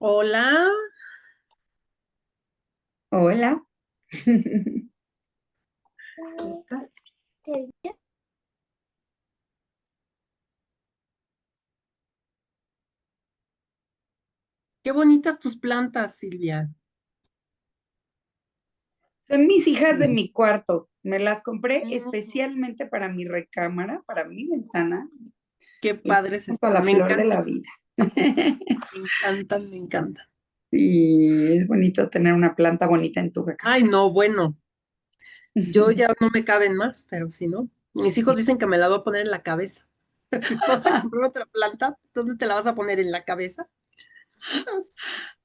Hola, Hola. ¿cómo estás? Qué bonitas tus plantas, Silvia. Son mis hijas de mi cuarto. Me las compré Mm, especialmente para mi recámara, para mi ventana. qué Y están padres junto a están, la flor de la vida. me encantan, me encantan. Y es bonito tener una planta bonita en tu Ay, recámara. no, bueno, yo ya no me caben más, pero si no, mis hijos dicen que me la voy a poner en la cabeza. Si vas a comprar otra planta, ¿dónde te la vas a poner en la cabeza?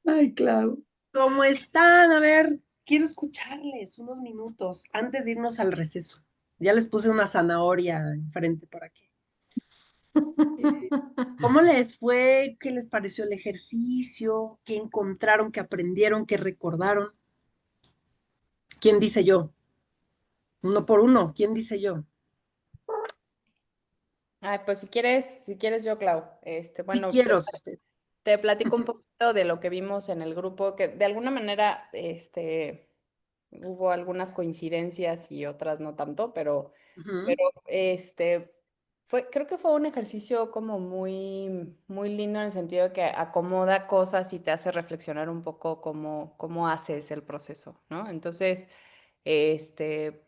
Ay, Clau. ¿Cómo están? A ver, quiero escucharles unos minutos antes de irnos al receso. Ya les puse una zanahoria enfrente por aquí. ¿Cómo les fue? ¿Qué les pareció el ejercicio? ¿Qué encontraron? ¿Qué aprendieron? ¿Qué recordaron? ¿Quién dice yo? Uno por uno. ¿Quién dice yo? Ay, pues si quieres yo, Clau. Si Bueno, quiero, si usted. te platico un poquito de lo que vimos en el grupo, que de alguna manera, hubo algunas coincidencias y otras no tanto, Ujú, pero creo que fue un ejercicio como muy, muy lindo en el sentido de que acomoda cosas y te hace reflexionar un poco cómo haces el proceso, ¿no? Entonces, este,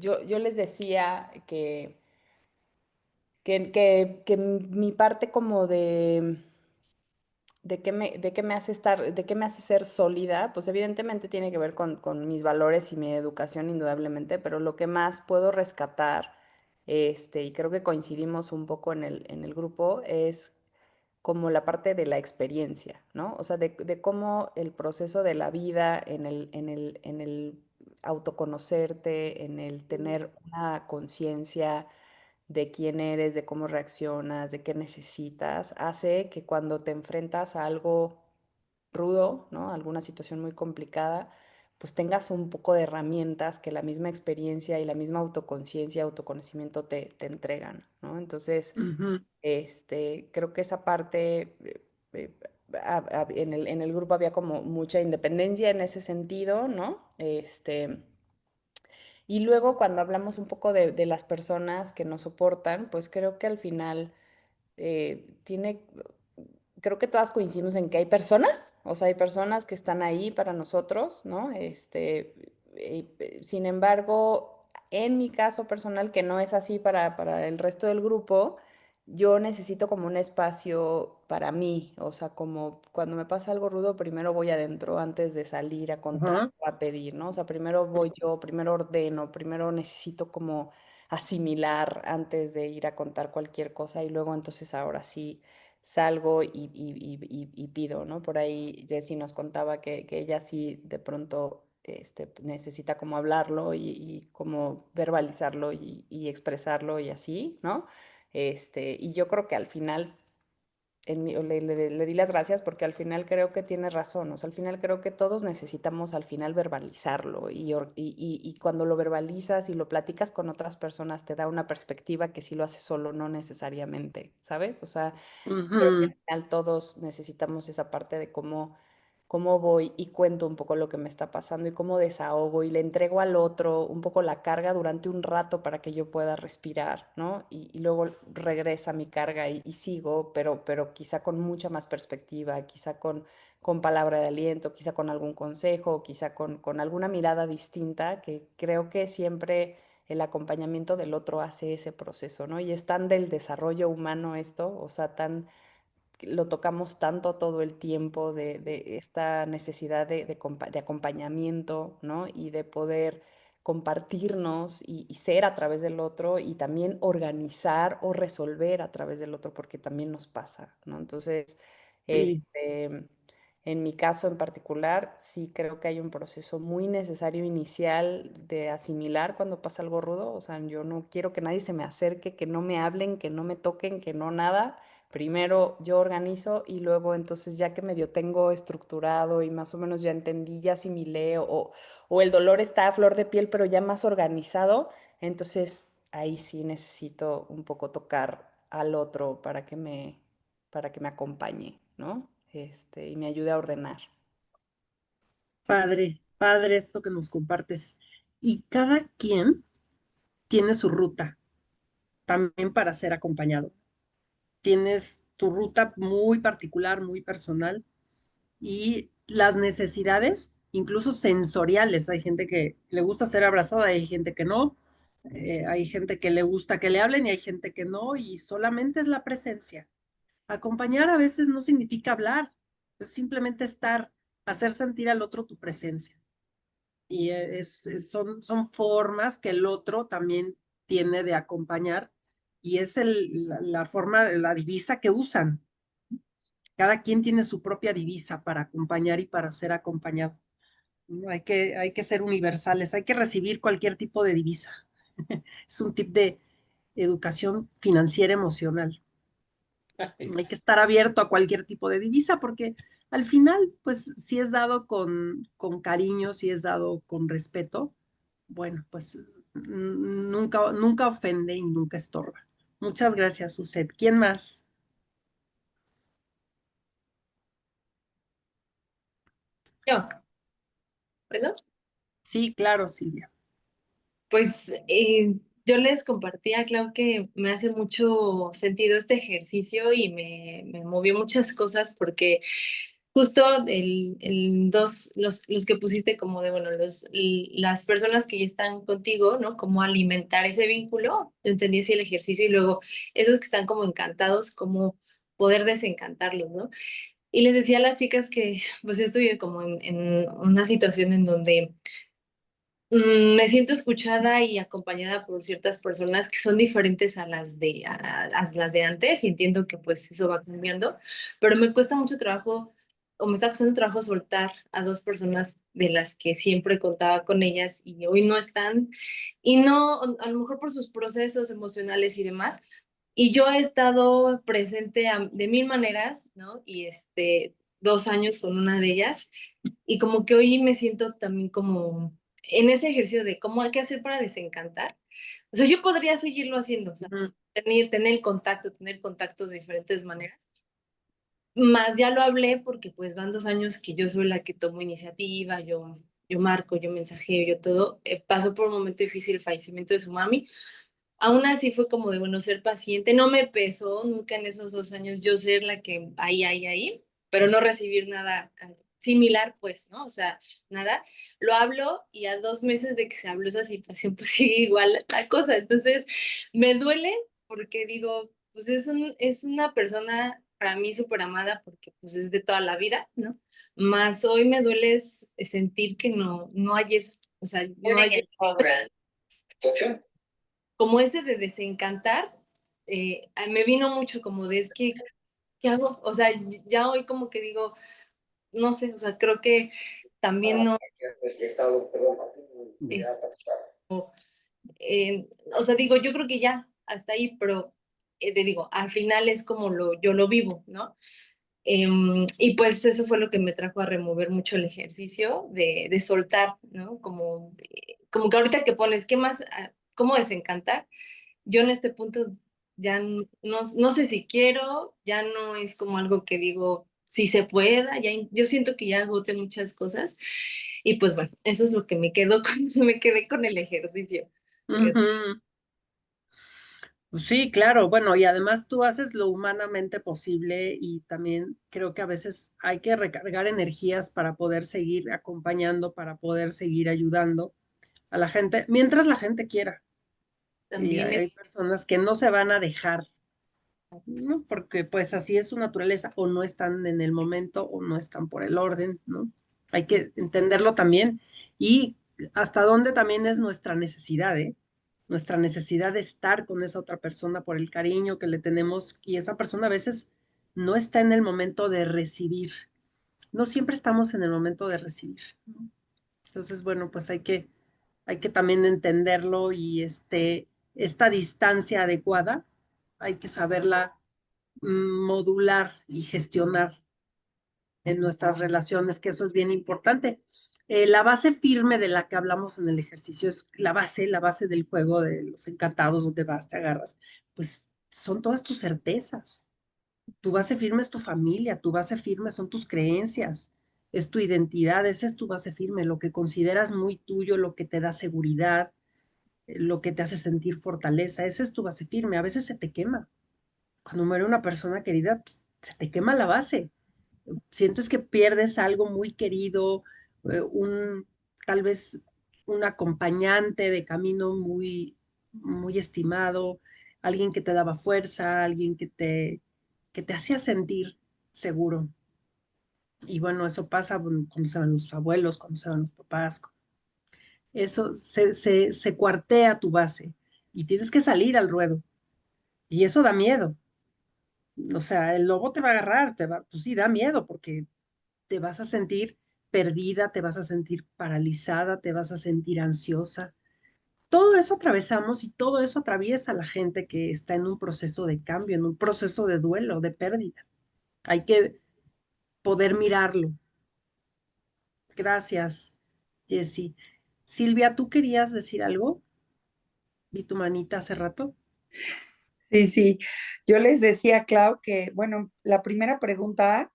yo les decía que mi parte como de qué me hace de qué me hace ser sólida, pues evidentemente tiene que ver con mis valores y mi educación indudablemente, pero lo que más puedo rescatar, y creo que coincidimos un poco en el grupo, es como la parte de la experiencia, ¿no? O sea, de cómo el proceso de la vida en el autoconocerte, en el tener una conciencia de quién eres, de cómo reaccionas, de qué necesitas, hace que cuando te enfrentas a algo rudo, ¿no? Alguna situación muy complicada, pues tengas un poco de herramientas que la misma experiencia y la misma autoconciencia, autoconocimiento te entregan, ¿no? Entonces, ujú. creo que esa parte, eh, en el grupo había como mucha independencia en ese sentido, ¿no? Y luego cuando hablamos un poco de las personas que nos soportan, pues creo que al final tiene, creo que todas coincidimos en que hay personas, o sea, hay personas que están ahí para nosotros, ¿no? Sin embargo, en mi caso personal, que no es así para el resto del grupo, yo necesito como un espacio para mí, o sea, como cuando me pasa algo rudo, primero voy adentro antes de salir a contar Ajá. o a pedir, ¿no? O sea, primero voy yo, primero ordeno, primero necesito como asimilar antes de ir a contar cualquier cosa y luego entonces ahora sí salgo y pido, ¿no? Por ahí Jessie nos contaba que ella sí de pronto necesita como hablarlo y como verbalizarlo y expresarlo y así, ¿no? Y yo creo que al final le di las gracias porque al final creo que tiene razón, o sea, al final creo que todos necesitamos al final verbalizarlo y cuando lo verbalizas y lo platicas con otras personas te da una perspectiva que si lo haces solo no necesariamente, ¿sabes? O sea, creo que Ujú. al final todos necesitamos esa parte de cómo voy y cuento un poco lo que me está pasando y cómo desahogo y le entrego al otro un poco la carga durante un rato para que yo pueda respirar, ¿no? Y luego regresa mi carga y sigo, pero quizá con mucha más perspectiva, quizá con palabra de aliento, quizá con algún consejo, quizá con alguna mirada distinta, que creo que siempre el acompañamiento del otro hace ese proceso, ¿no? Y es tan del desarrollo humano esto, o sea, tan lo tocamos tanto todo el tiempo de esta necesidad de acompañamiento, ¿no? Y de poder compartirnos y ser a través del otro y también organizar o resolver a través del otro, porque también nos pasa, ¿no? Entonces, Sí, en mi caso en particular, sí creo que hay un proceso muy necesario inicial de asimilar cuando pasa algo rudo, o sea, yo no quiero que nadie se me acerque, que no me hablen, que no me toquen, que no nada. Primero yo organizo y luego entonces ya que medio tengo estructurado y más o menos ya entendí, ya asimilé o el dolor está a flor de piel pero ya más organizado, entonces ahí sí necesito un poco tocar al otro para que me acompañe, ¿no? y me ayude a ordenar. Padre, padre esto que nos compartes. Y cada quien tiene su ruta también para ser acompañado. Tienes tu ruta muy particular, muy personal y las necesidades, incluso sensoriales. Hay gente que le gusta ser abrazada, hay gente que no, hay gente que le gusta que le hablen y hay gente que no, y solamente es la presencia. Acompañar a veces no significa hablar, es simplemente estar, hacer sentir al otro tu presencia. Y son formas que el otro también tiene de acompañar y es la forma, la divisa que usan. Cada quien tiene su propia divisa para acompañar y para ser acompañado. ¿No? Hay que ser universales, hay que recibir cualquier tipo de divisa. Es un tip de educación financiera emocional. Hay que estar abierto a cualquier tipo de divisa porque al final, pues si es dado con cariño, si es dado con respeto, bueno, pues nunca ofende y nunca estorba. Muchas gracias, Suset. ¿Quién más? Yo, ¿puedo? Sí, claro, Silvia. Pues yo les compartía, claro que me hace mucho sentido este ejercicio y me movió muchas cosas porque justo los que pusiste como de, bueno, las personas que ya están contigo, ¿no? Cómo alimentar ese vínculo, yo entendí así el ejercicio y luego esos que están como encantados, cómo poder desencantarlos, ¿no? Y les decía a las chicas que pues yo estoy como en una situación en donde me siento escuchada y acompañada por ciertas personas que son diferentes a las de antes y entiendo que pues eso va cambiando, pero me cuesta mucho trabajo o me está costando trabajo soltar a dos personas de las que siempre contaba con ellas y hoy no están y no, a lo mejor por sus procesos emocionales y demás. Y yo he estado presente de mil maneras, ¿no? Y 2 años con una de ellas y como que hoy me siento también como en ese ejercicio de cómo hay que hacer para desencantar. O sea, yo podría seguirlo haciendo, o sea, Ujú. tener contacto de diferentes maneras. Más ya lo hablé porque pues van 2 años que yo soy la que tomo iniciativa, yo marco, yo mensajeo, yo todo. Pasó por un momento difícil el fallecimiento de su mami. Aún así fue como de, bueno, ser paciente. No me pesó nunca en esos 2 años yo ser la que ahí, pero no recibir nada similar, pues, ¿no? O sea, nada. Lo hablo y a 2 meses de que se habló esa situación, pues sigue igual la cosa. Entonces, me duele porque digo, pues es una persona para mí súper amada porque pues es de toda la vida, ¿no? Más hoy me duele sentir que no hay eso. O sea, no hay como ese de desencantar, me vino mucho como de es que, ¿qué hago? O sea, ya hoy como que digo, no sé, o sea, creo que también no es, o sea, digo, yo creo que ya, hasta ahí, pero te digo, al final es como yo lo vivo, ¿no? Y pues eso fue lo que me trajo a remover mucho el ejercicio de soltar, ¿no? Como que ahorita que pones, ¿qué más? ¿Cómo desencantar? Yo en este punto ya no sé si quiero, ya no es como algo que digo si se pueda, yo siento que ya agoté muchas cosas y pues bueno, eso es lo que me quedo me quedé con el ejercicio. Ujú. Sí, claro, bueno, y además tú haces lo humanamente posible y también creo que a veces hay que recargar energías para poder seguir acompañando, para poder seguir ayudando a la gente, mientras la gente quiera. Y También hay personas que no se van a dejar, ¿no? Porque pues así es su naturaleza, o no están en el momento, o no están por el orden, ¿no? Hay que entenderlo también y hasta dónde también es nuestra necesidad, ¿eh? Nuestra necesidad de estar con esa otra persona por el cariño que le tenemos y esa persona a veces no está en el momento de recibir. No siempre estamos en el momento de recibir, ¿no? Entonces, bueno, pues hay que también entenderlo y esta distancia adecuada hay que saberla modular y gestionar en nuestras relaciones, que eso es bien importante. La base firme de la que hablamos en el ejercicio es la base del juego de los encantados, donde vas, te agarras, pues son todas tus certezas. Tu base firme es tu familia, tu base firme son tus creencias, es tu identidad, esa es tu base firme, lo que consideras muy tuyo, lo que te da seguridad, lo que te hace sentir fortaleza, esa es tu base firme. A veces se te quema. Cuando muere una persona querida, pues, se te quema la base. Sientes que pierdes algo muy querido, un, tal vez un acompañante de camino muy estimado, alguien que te daba fuerza, alguien que te hacía sentir seguro. Y bueno, eso pasa cuando se van los abuelos, cuando se van los papás. Eso se cuartea tu base y tienes que salir al ruedo. Y eso da miedo. O sea, el lobo te va a agarrar, pues sí, da miedo porque te vas a sentir perdida, te vas a sentir paralizada, te vas a sentir ansiosa. Todo eso atravesamos y todo eso atraviesa a la gente que está en un proceso de cambio, en un proceso de duelo, de pérdida. Hay que poder mirarlo. Gracias, Jessie. Silvia, ¿tú querías decir algo? Vi tu manita hace rato. Sí, sí. Yo les decía, Clau, que, bueno, la primera pregunta,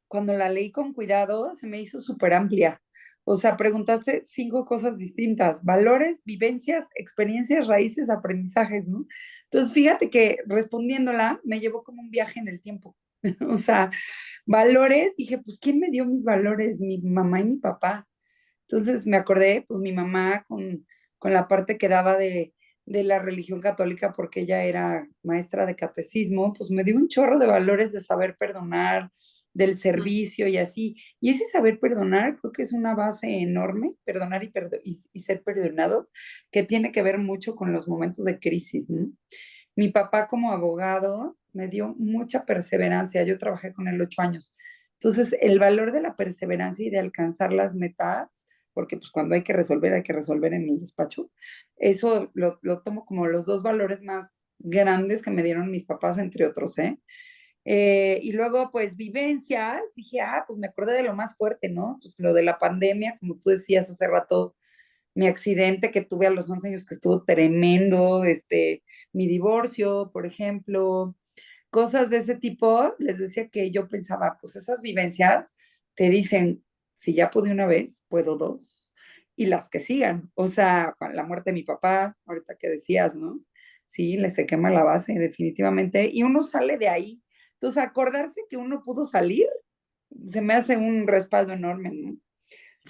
cuando la leí con cuidado, se me hizo súper amplia. O sea, preguntaste 5 cosas distintas: valores, vivencias, experiencias, raíces, aprendizajes, ¿no? Entonces, fíjate que respondiéndola me llevó como un viaje en el tiempo. O sea, valores, dije, pues, ¿quién me dio mis valores? Mi mamá y mi papá. Entonces me acordé, pues mi mamá con la parte que daba de la religión católica, porque ella era maestra de catecismo, pues me dio un chorro de valores de saber perdonar, del Mm. servicio y así. Y ese saber perdonar creo que es una base enorme, perdonar y ser perdonado, que tiene que ver mucho con los momentos de crisis, ¿no? Mi papá como abogado me dio mucha perseverancia. Yo trabajé con él 8 años. Entonces, el valor de la perseverancia y de alcanzar las metas, porque pues cuando hay que resolver en el despacho, eso lo tomo como los 2 valores más grandes que me dieron mis papás, entre otros, ¿eh? Y luego, pues, vivencias, dije, pues me acordé de lo más fuerte, ¿no? Pues lo de la pandemia, como tú decías hace rato, mi accidente que tuve a los 11 años que estuvo tremendo, mi divorcio, por ejemplo, cosas de ese tipo. Les decía que yo pensaba, pues esas vivencias te dicen, si ya pude una vez, puedo dos, y las que sigan. O sea, con la muerte de mi papá, ahorita que decías, ¿no? Sí, le se quema la base, definitivamente, y uno sale de ahí. Entonces, acordarse que uno pudo salir, se me hace un respaldo enorme, ¿no?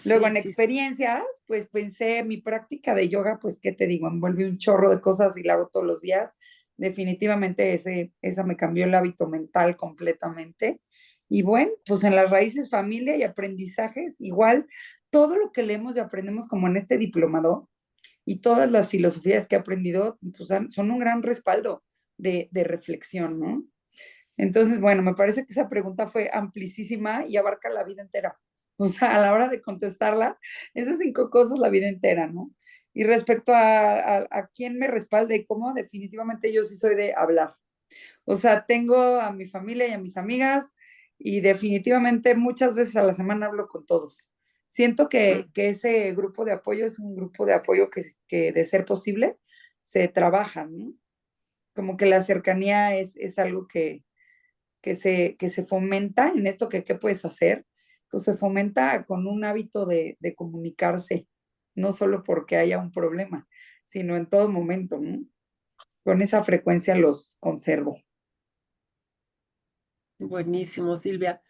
Luego Sí, en sí, experiencias, pues pensé mi práctica de yoga, pues qué te digo, envuelve un chorro de cosas y la hago todos los días. Definitivamente esa me cambió el hábito mental completamente. Y bueno, pues en las raíces familia y aprendizajes, igual todo lo que leemos y aprendemos como en este diplomado y todas las filosofías que he aprendido, pues son un gran respaldo de reflexión, ¿no? Entonces, bueno, me parece que esa pregunta fue amplísima y abarca la vida entera. O sea, a la hora de contestarla, esas 5 cosas la vida entera, ¿no? Y respecto a quién me respalda y cómo, definitivamente yo sí soy de hablar. O sea, tengo a mi familia y a mis amigas y definitivamente muchas veces a la semana hablo con todos. Siento mm, que ese grupo de apoyo es un grupo de apoyo que de ser posible se trabaja, ¿no? Como que la cercanía es algo que se fomenta en esto que qué puedes hacer, pues se fomenta con un hábito de comunicarse, no solo porque haya un problema, sino en todo momento, ¿no? Con esa frecuencia los conservo. buenísimo, Silvia.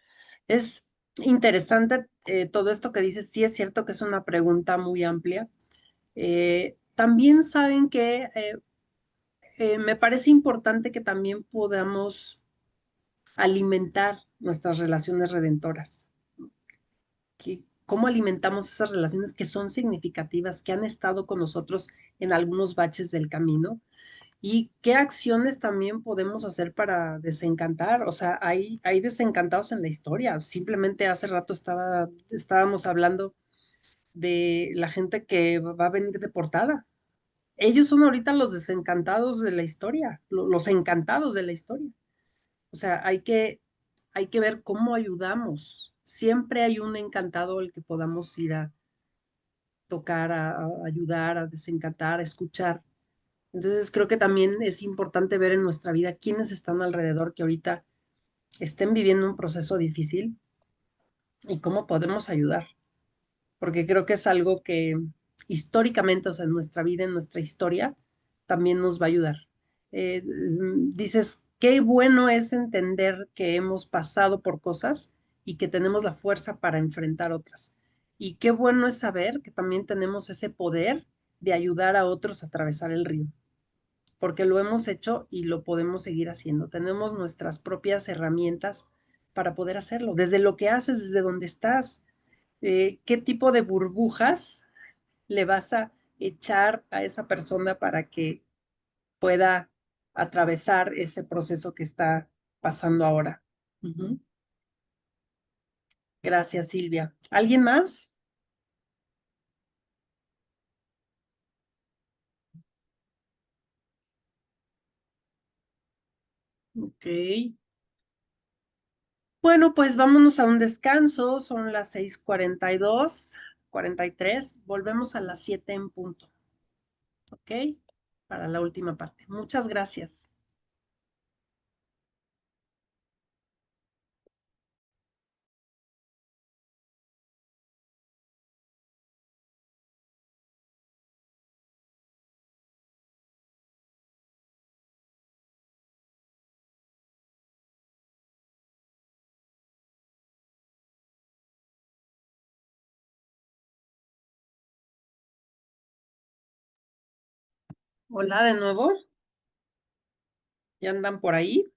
Es interesante todo esto que dices. Sí es cierto que es una pregunta muy amplia. También saben que me parece importante que también podamos alimentar nuestras relaciones redentoras. ¿Cómo alimentamos esas relaciones que son significativas, que han estado con nosotros en algunos baches del camino? ¿Y qué acciones también podemos hacer para desencantar? O sea, hay desencantados en la historia. Simplemente hace rato estábamos hablando de la gente que va a venir deportada. Ellos son ahorita los desencantados de la historia, los encantados de la historia. O sea, hay que ver cómo ayudamos. Siempre hay un encantado al que podamos ir a tocar, a ayudar, a desencantar, a escuchar. Entonces creo que también es importante ver en nuestra vida quiénes están alrededor que ahorita estén viviendo un proceso difícil y cómo podemos ayudar, porque creo que es algo que históricamente, o sea, en nuestra vida, en nuestra historia, también nos va a ayudar. Dices, qué bueno es entender que hemos pasado por cosas y que tenemos la fuerza para enfrentar otras. Y qué bueno es saber que también tenemos ese poder de ayudar a otros a atravesar el río, porque lo hemos hecho y lo podemos seguir haciendo. Tenemos nuestras propias herramientas para poder hacerlo, desde lo que haces, desde donde estás, qué tipo de burbujas le vas a echar a esa persona para que pueda atravesar ese proceso que está pasando ahora. Ujú. Gracias, Silvia. ¿Alguien más? Ok. Bueno, pues vámonos a un descanso. Son las 6:42, 43. Volvemos a las 7 en punto. ¿Ok? Para la última parte. Muchas gracias. Hola de nuevo. ¿Ya andan por ahí?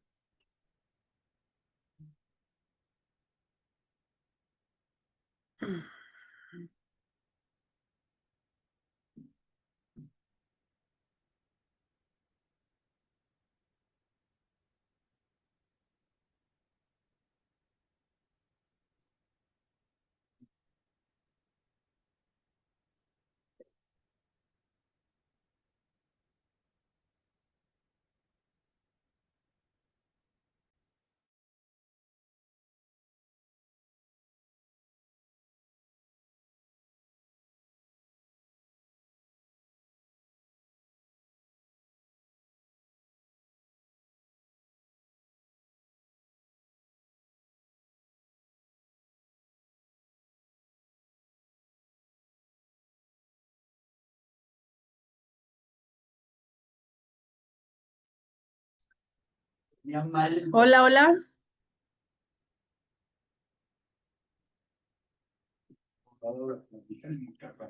Hola, hola.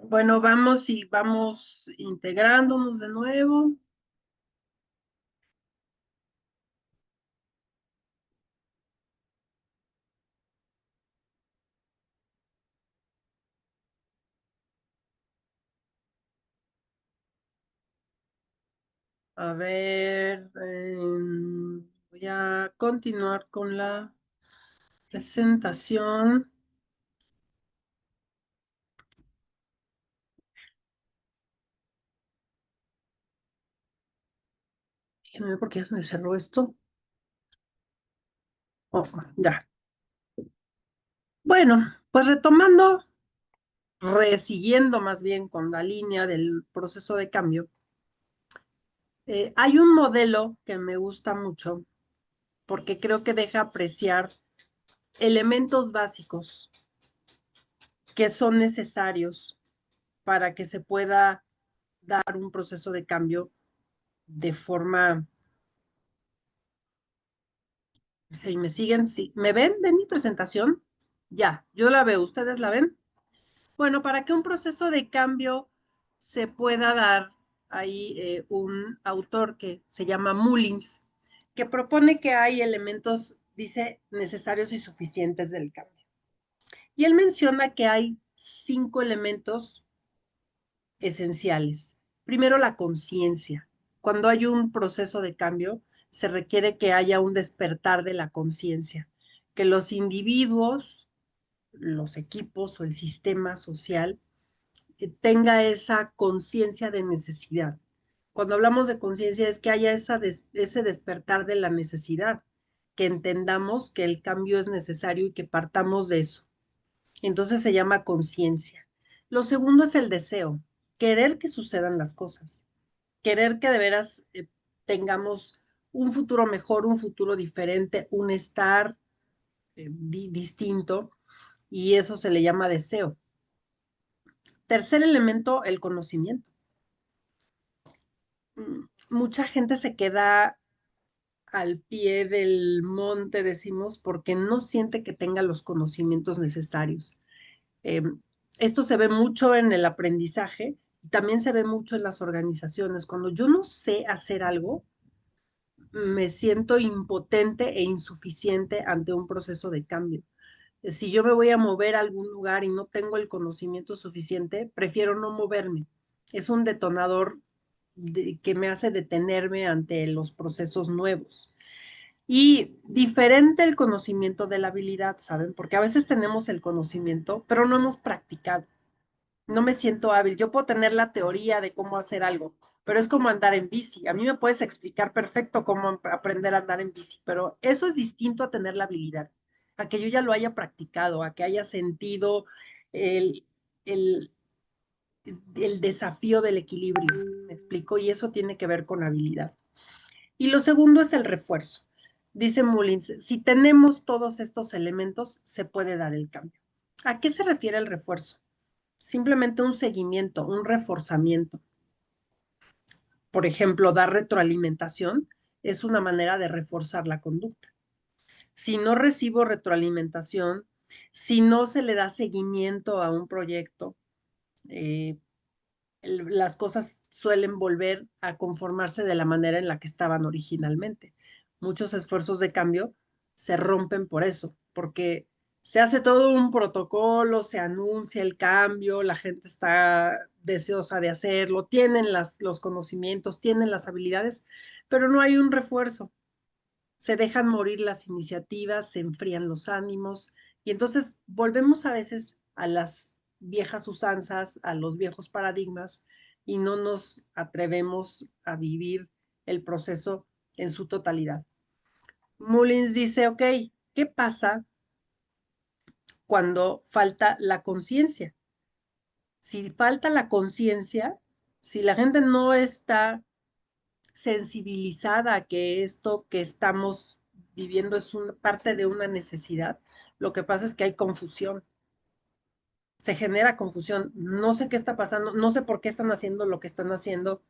Bueno, vamos y vamos integrándonos de nuevo. A ver, voy a continuar con la presentación. Déjenme ver porque ya se me cerró esto. Oh, ya. Bueno, pues retomando, resiguiendo más bien con la línea del proceso de cambio, hay un modelo que me gusta mucho porque creo que deja apreciar elementos básicos que son necesarios para que se pueda dar un proceso de cambio de forma. Si me siguen, sí. ¿Me ven? ¿Ven mi presentación? Ya, yo la veo. ¿Ustedes la ven? Bueno, para que un proceso de cambio se pueda dar, hay un autor que se llama Mullins, que propone que hay elementos, dice, necesarios y suficientes del cambio. Y él menciona que hay 5 elementos esenciales. Primero, la conciencia. Cuando hay un proceso de cambio, se requiere que haya un despertar de la conciencia, que los individuos, los equipos o el sistema social tenga esa conciencia de necesidad. Cuando hablamos de conciencia es que haya ese despertar de la necesidad, que entendamos que el cambio es necesario y que partamos de eso. Entonces se llama conciencia. Lo segundo es el deseo, querer que sucedan las cosas, querer que de veras tengamos un futuro mejor, un futuro diferente, un estar distinto, y eso se le llama deseo. Tercer elemento, el conocimiento. Mucha gente se queda al pie del monte, decimos, porque no siente que tenga los conocimientos necesarios. Eh, Esto se ve mucho en el aprendizaje y también se ve mucho en las organizaciones. Cuando yo no sé hacer algo, me siento impotente e insuficiente ante un proceso de cambio. Si yo me voy a mover a algún lugar y no tengo el conocimiento suficiente, prefiero no moverme. Es un detonador que me hace detenerme ante los procesos nuevos. Y diferente el conocimiento de la habilidad, ¿saben? Porque a veces tenemos el conocimiento, pero no hemos practicado. No me siento hábil. Yo puedo tener la teoría de cómo hacer algo, pero es como andar en bici. A mí me puedes explicar perfecto cómo aprender a andar en bici, pero eso es distinto a tener la habilidad, a que yo ya lo haya practicado, a que haya sentido el, el, el desafío del equilibrio. ¿Me explico? Y eso tiene que ver con habilidad. Y lo segundo es el refuerzo. Dice Mullins, si tenemos todos estos elementos, se puede dar el cambio. ¿A qué se refiere el refuerzo? Simplemente un seguimiento, un reforzamiento. Por ejemplo, dar retroalimentación es una manera de reforzar la conducta. Si no recibo retroalimentación, si no se le da seguimiento a un proyecto, eh, las cosas suelen volver a conformarse de la manera en la que estaban originalmente. Muchos esfuerzos de cambio se rompen por eso, porque se hace todo un protocolo, se anuncia el cambio, la gente está deseosa de hacerlo, tienen los conocimientos, tienen las habilidades, pero no hay un refuerzo. Se dejan morir las iniciativas, se enfrían los ánimos y entonces volvemos a veces a las viejas usanzas, a los viejos paradigmas y no nos atrevemos a vivir el proceso en su totalidad. Mullins dice, ok, ¿qué pasa cuando falta la conciencia? Si falta la conciencia, si la gente no está sensibilizada a que esto que estamos viviendo es una parte de una necesidad, lo que pasa es que hay confusión. Se genera confusión. No sé qué está pasando, no sé por qué están haciendo lo que están haciendo.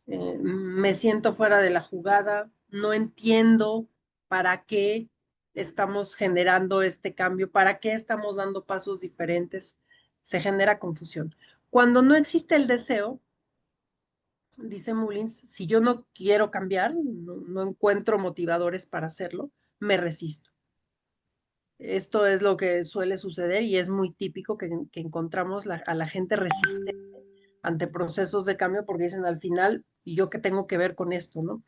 Me siento fuera de la jugada, no entiendo para qué estamos generando este cambio, para qué estamos dando pasos diferentes. Se genera confusión. Cuando no existe el deseo, dice Mullins, si yo no quiero cambiar, no encuentro motivadores para hacerlo, me resisto. Esto es lo que suele suceder y es muy típico que encontramos a la gente resistente ante procesos de cambio porque dicen al final, ¿y yo qué tengo que ver con esto, no?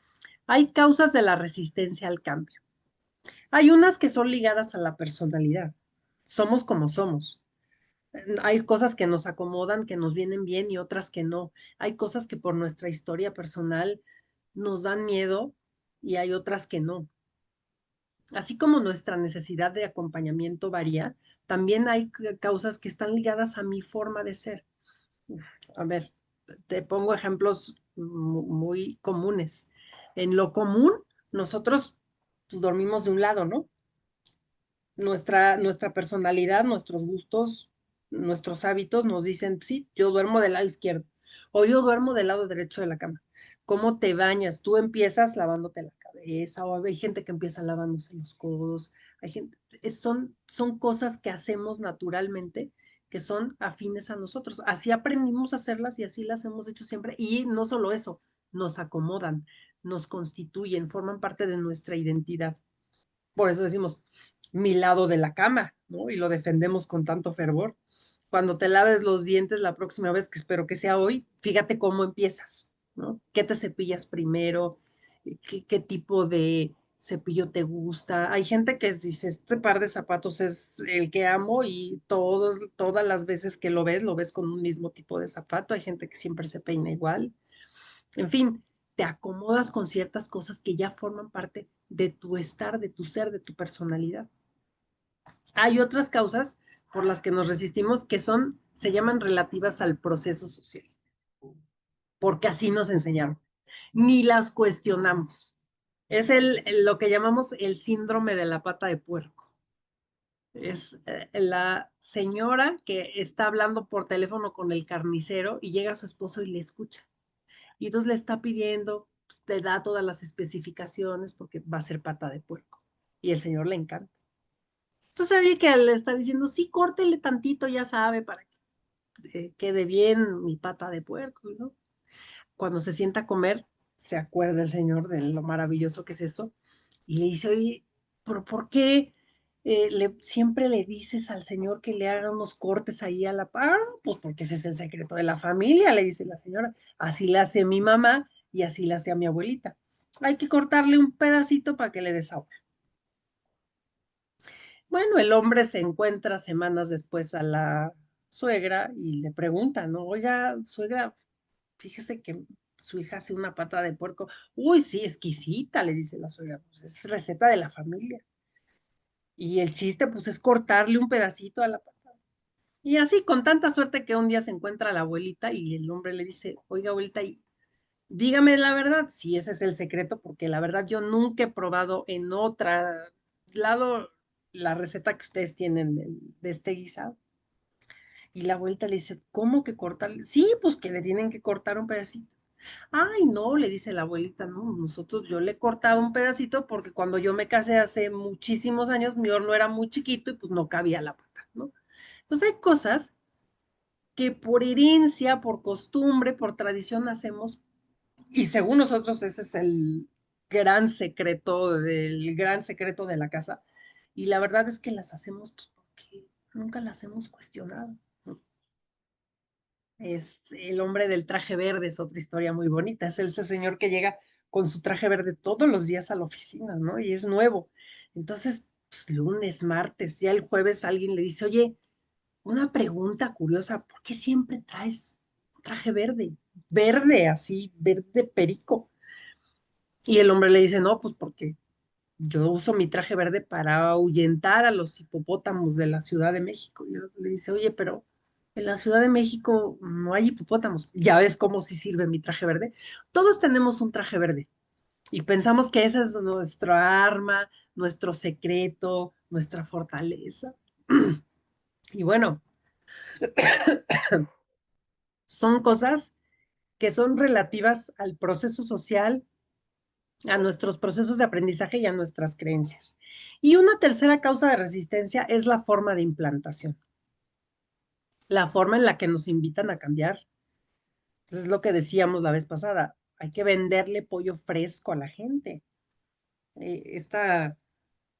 Hay causas de la resistencia al cambio. Hay unas que son ligadas a la personalidad. Somos como somos. Hay cosas que nos acomodan, que nos vienen bien y otras que no. Hay cosas que por nuestra historia personal nos dan miedo y hay otras que no. Así como nuestra necesidad de acompañamiento varía, también hay causas que están ligadas a mi forma de ser. A ver, te pongo ejemplos muy comunes. En lo común, nosotros pues, dormimos de un lado, ¿no? Nuestra personalidad, nuestros gustos, nuestros hábitos nos dicen, sí, yo duermo del lado izquierdo o yo duermo del lado derecho de la cama. ¿Cómo te bañas? Tú empiezas lavándote la cabeza o hay gente que empieza lavándose los codos. Hay gente, son cosas que hacemos naturalmente que son afines a nosotros. Así aprendimos a hacerlas y así las hemos hecho siempre. Y no solo eso, nos acomodan, nos constituyen, forman parte de nuestra identidad. Por eso decimos mi lado de la cama, ¿no? Y lo defendemos con tanto fervor. Cuando te laves los dientes la próxima vez, que espero que sea hoy, fíjate cómo empiezas, ¿no? ¿Qué te cepillas primero? ¿Qué tipo de cepillo te gusta? Hay gente que dice, este par de zapatos es el que amo y todas las veces que lo ves con un mismo tipo de zapato. Hay gente que siempre se peina igual. En fin, te acomodas con ciertas cosas que ya forman parte de tu estar, de tu ser, de tu personalidad. Hay otras causas por las que nos resistimos que se llaman relativas al proceso social, porque así nos enseñaron. Ni las cuestionamos. Es lo que llamamos el síndrome de la pata de puerco. Es la señora que está hablando por teléfono con el carnicero y llega su esposo y le escucha. Y entonces le está pidiendo, pues, te da todas las especificaciones porque va a ser pata de puerco. Y el señor le encanta. Entonces oye que le está diciendo, sí, córtele tantito, ya sabe, para que quede bien mi pata de puerco, ¿no? Cuando se sienta a comer, se acuerda el señor de lo maravilloso que es eso y le dice, oye, ¿pero por qué siempre le dices al señor que le haga unos cortes ahí a la pata? Pues porque ese es el secreto de la familia, le dice la señora. Así le hace mi mamá y así le hace a mi abuelita. Hay que cortarle un pedacito para que le dé sabor. Bueno, el hombre se encuentra semanas después a la suegra y le pregunta, ¿no? Oiga, suegra, fíjese que su hija hace una pata de puerco. Uy, sí, exquisita, le dice la suegra. Pues es receta de la familia. Y el chiste, pues, es cortarle un pedacito a la pata. Y así, con tanta suerte que un día se encuentra la abuelita y el hombre le dice, oiga, abuelita, y dígame la verdad, si ese es el secreto, porque la verdad yo nunca he probado en otro lado la receta que ustedes tienen de este guisado. Y la abuelita le dice, ¿cómo que cortarle? Sí, pues que le tienen que cortar un pedacito. Ay, no, le dice la abuelita, no, yo le cortaba un pedacito porque cuando yo me casé hace muchísimos años, mi horno era muy chiquito y pues no cabía la pata, ¿no? Entonces hay cosas que por herencia, por costumbre, por tradición hacemos y según nosotros ese es el gran secreto de la casa. Y la verdad es que las hacemos pues, porque nunca las hemos cuestionado. Es el hombre del traje verde, es otra historia muy bonita. Es ese señor que llega con su traje verde todos los días a la oficina, ¿no? Y es nuevo. Entonces, pues lunes, martes, ya el jueves alguien le dice, oye, una pregunta curiosa, ¿por qué siempre traes un traje verde? Verde, así, verde perico. Y el hombre le dice, no, pues porque yo uso mi traje verde para ahuyentar a los hipopótamos de la Ciudad de México. Y le dice, oye, pero en la Ciudad de México no hay hipopótamos. Ya ves cómo sí sirve mi traje verde. Todos tenemos un traje verde y pensamos que esa es nuestra arma, nuestro secreto, nuestra fortaleza. Y bueno, son cosas que son relativas al proceso social, a nuestros procesos de aprendizaje y a nuestras creencias. Y una tercera causa de resistencia es la forma de implantación, la forma en la que nos invitan a cambiar. Entonces, es lo que decíamos la vez pasada, hay que venderle pollo fresco a la gente.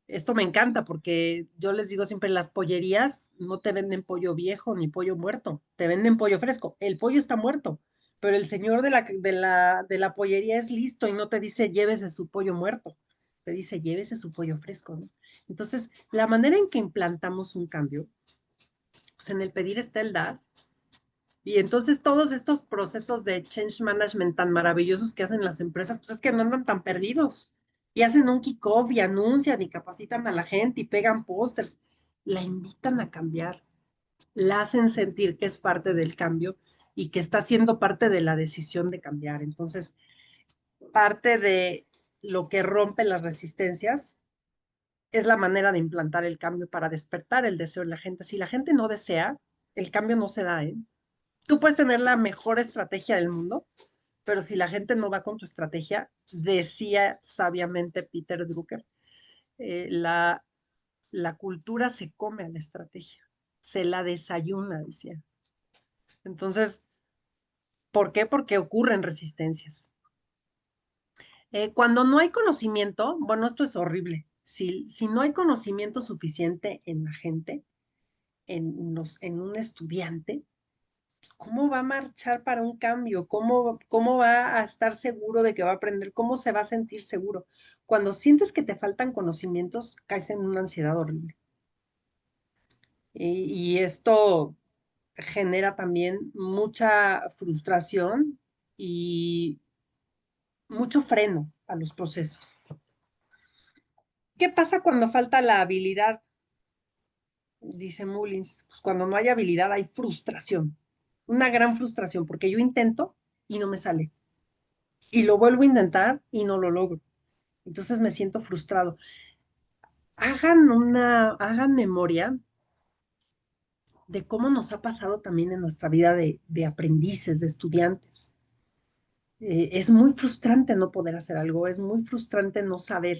Esto me encanta porque yo les digo siempre, las pollerías no te venden pollo viejo ni pollo muerto, te venden pollo fresco. El pollo está muerto, pero el señor de la pollería es listo y no te dice llévese su pollo muerto, te dice llévese su pollo fresco, ¿no? Entonces, la manera en que implantamos un cambio, pues en el pedir está el dar. Y entonces todos estos procesos de change management tan maravillosos que hacen las empresas, pues es que no andan tan perdidos. Y hacen un kickoff y anuncian y capacitan a la gente y pegan pósters. La invitan a cambiar, la hacen sentir que es parte del cambio y que está siendo parte de la decisión de cambiar. Entonces, parte de lo que rompe las resistencias es la manera de implantar el cambio para despertar el deseo en la gente. Si la gente no desea, el cambio no se da, ¿eh? Tú puedes tener la mejor estrategia del mundo, pero si la gente no va con tu estrategia, decía sabiamente Peter Drucker, la cultura se come a la estrategia, se la desayuna, decía. Entonces, ¿por qué? Porque ocurren resistencias. Cuando no hay conocimiento, bueno, esto es horrible. Si no hay conocimiento suficiente en la gente, en un estudiante, ¿cómo va a marchar para un cambio? ¿Cómo va a estar seguro de que va a aprender? ¿Cómo se va a sentir seguro? Cuando sientes que te faltan conocimientos, caes en una ansiedad horrible. Y esto genera también mucha frustración y mucho freno a los procesos. ¿Qué pasa cuando falta la habilidad? Dice Mullins, pues cuando no hay habilidad hay frustración, una gran frustración, porque yo intento y no me sale. Y lo vuelvo a intentar y no lo logro. Entonces me siento frustrado. Hagan memoria de cómo nos ha pasado también en nuestra vida de aprendices, de estudiantes. Es muy frustrante no poder hacer algo, es muy frustrante no saber.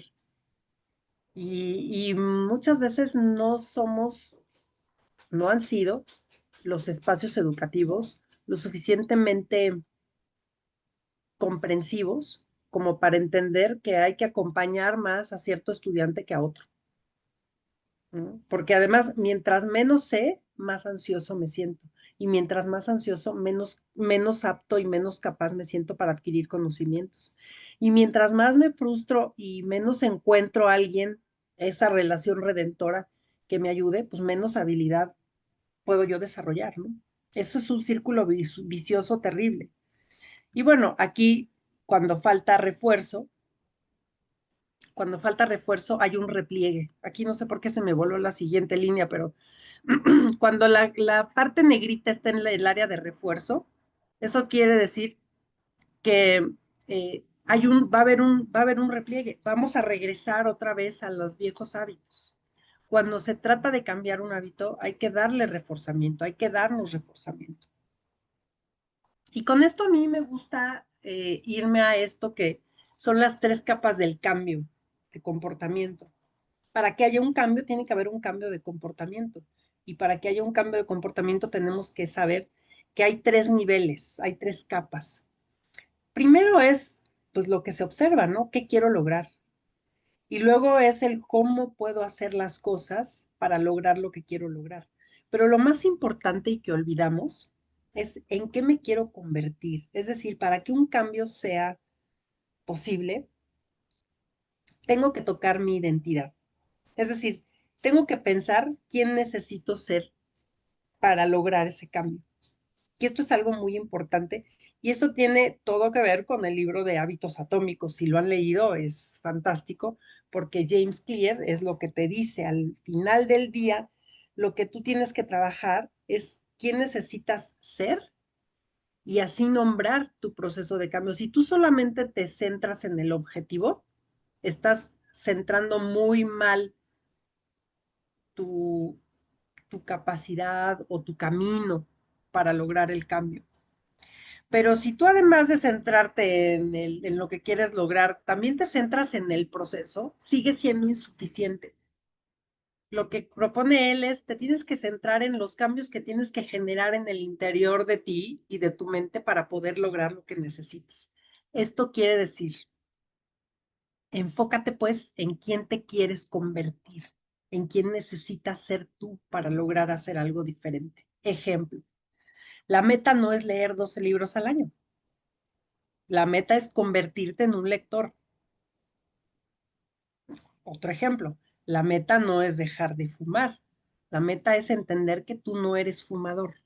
Y muchas veces no han sido los espacios educativos lo suficientemente comprensivos como para entender que hay que acompañar más a cierto estudiante que a otro. ¿No? Porque además, mientras menos sé, más ansioso me siento. Y mientras más ansioso, menos apto y menos capaz me siento para adquirir conocimientos. Y mientras más me frustro y menos encuentro a alguien, esa relación redentora que me ayude, pues menos habilidad puedo yo desarrollar, ¿no? Eso es un círculo vicioso terrible. Y bueno, aquí cuando falta refuerzo, cuando falta refuerzo hay un repliegue. Aquí no sé por qué se me voló la siguiente línea, pero cuando la parte negrita está en el área de refuerzo, eso quiere decir que va a haber un repliegue. Vamos a regresar otra vez a los viejos hábitos. Cuando se trata de cambiar un hábito, hay que darle reforzamiento, hay que darnos reforzamiento. Y con esto a mí me gusta irme a esto que son las 3 capas del cambio de comportamiento. Para que haya un cambio, tiene que haber un cambio de comportamiento. Y para que haya un cambio de comportamiento, tenemos que saber que hay 3 niveles, hay 3 capas. Primero es, pues, lo que se observa, ¿no? ¿Qué quiero lograr? Y luego es el cómo puedo hacer las cosas para lograr lo que quiero lograr. Pero lo más importante y que olvidamos es en qué me quiero convertir. Es decir, para que un cambio sea posible, tengo que tocar mi identidad. Es decir, tengo que pensar quién necesito ser para lograr ese cambio. Y esto es algo muy importante y eso tiene todo que ver con el libro de Hábitos Atómicos. Si lo han leído, es fantástico porque James Clear es lo que te dice al final del día, lo que tú tienes que trabajar es quién necesitas ser y así nombrar tu proceso de cambio. Si tú solamente te centras en el objetivo, estás centrando muy mal tu, tu capacidad o tu camino para lograr el cambio. Pero si tú además de centrarte en lo que quieres lograr, también te centras en el proceso, sigue siendo insuficiente. Lo que propone él es, te tienes que centrar en los cambios que tienes que generar en el interior de ti y de tu mente para poder lograr lo que necesitas. Esto quiere decir, enfócate pues en quién te quieres convertir, en quién necesitas ser tú para lograr hacer algo diferente. Ejemplo, la meta no es leer 12 libros al año. La meta es convertirte en un lector. Otro ejemplo, la meta no es dejar de fumar. La meta es entender que tú no eres fumador.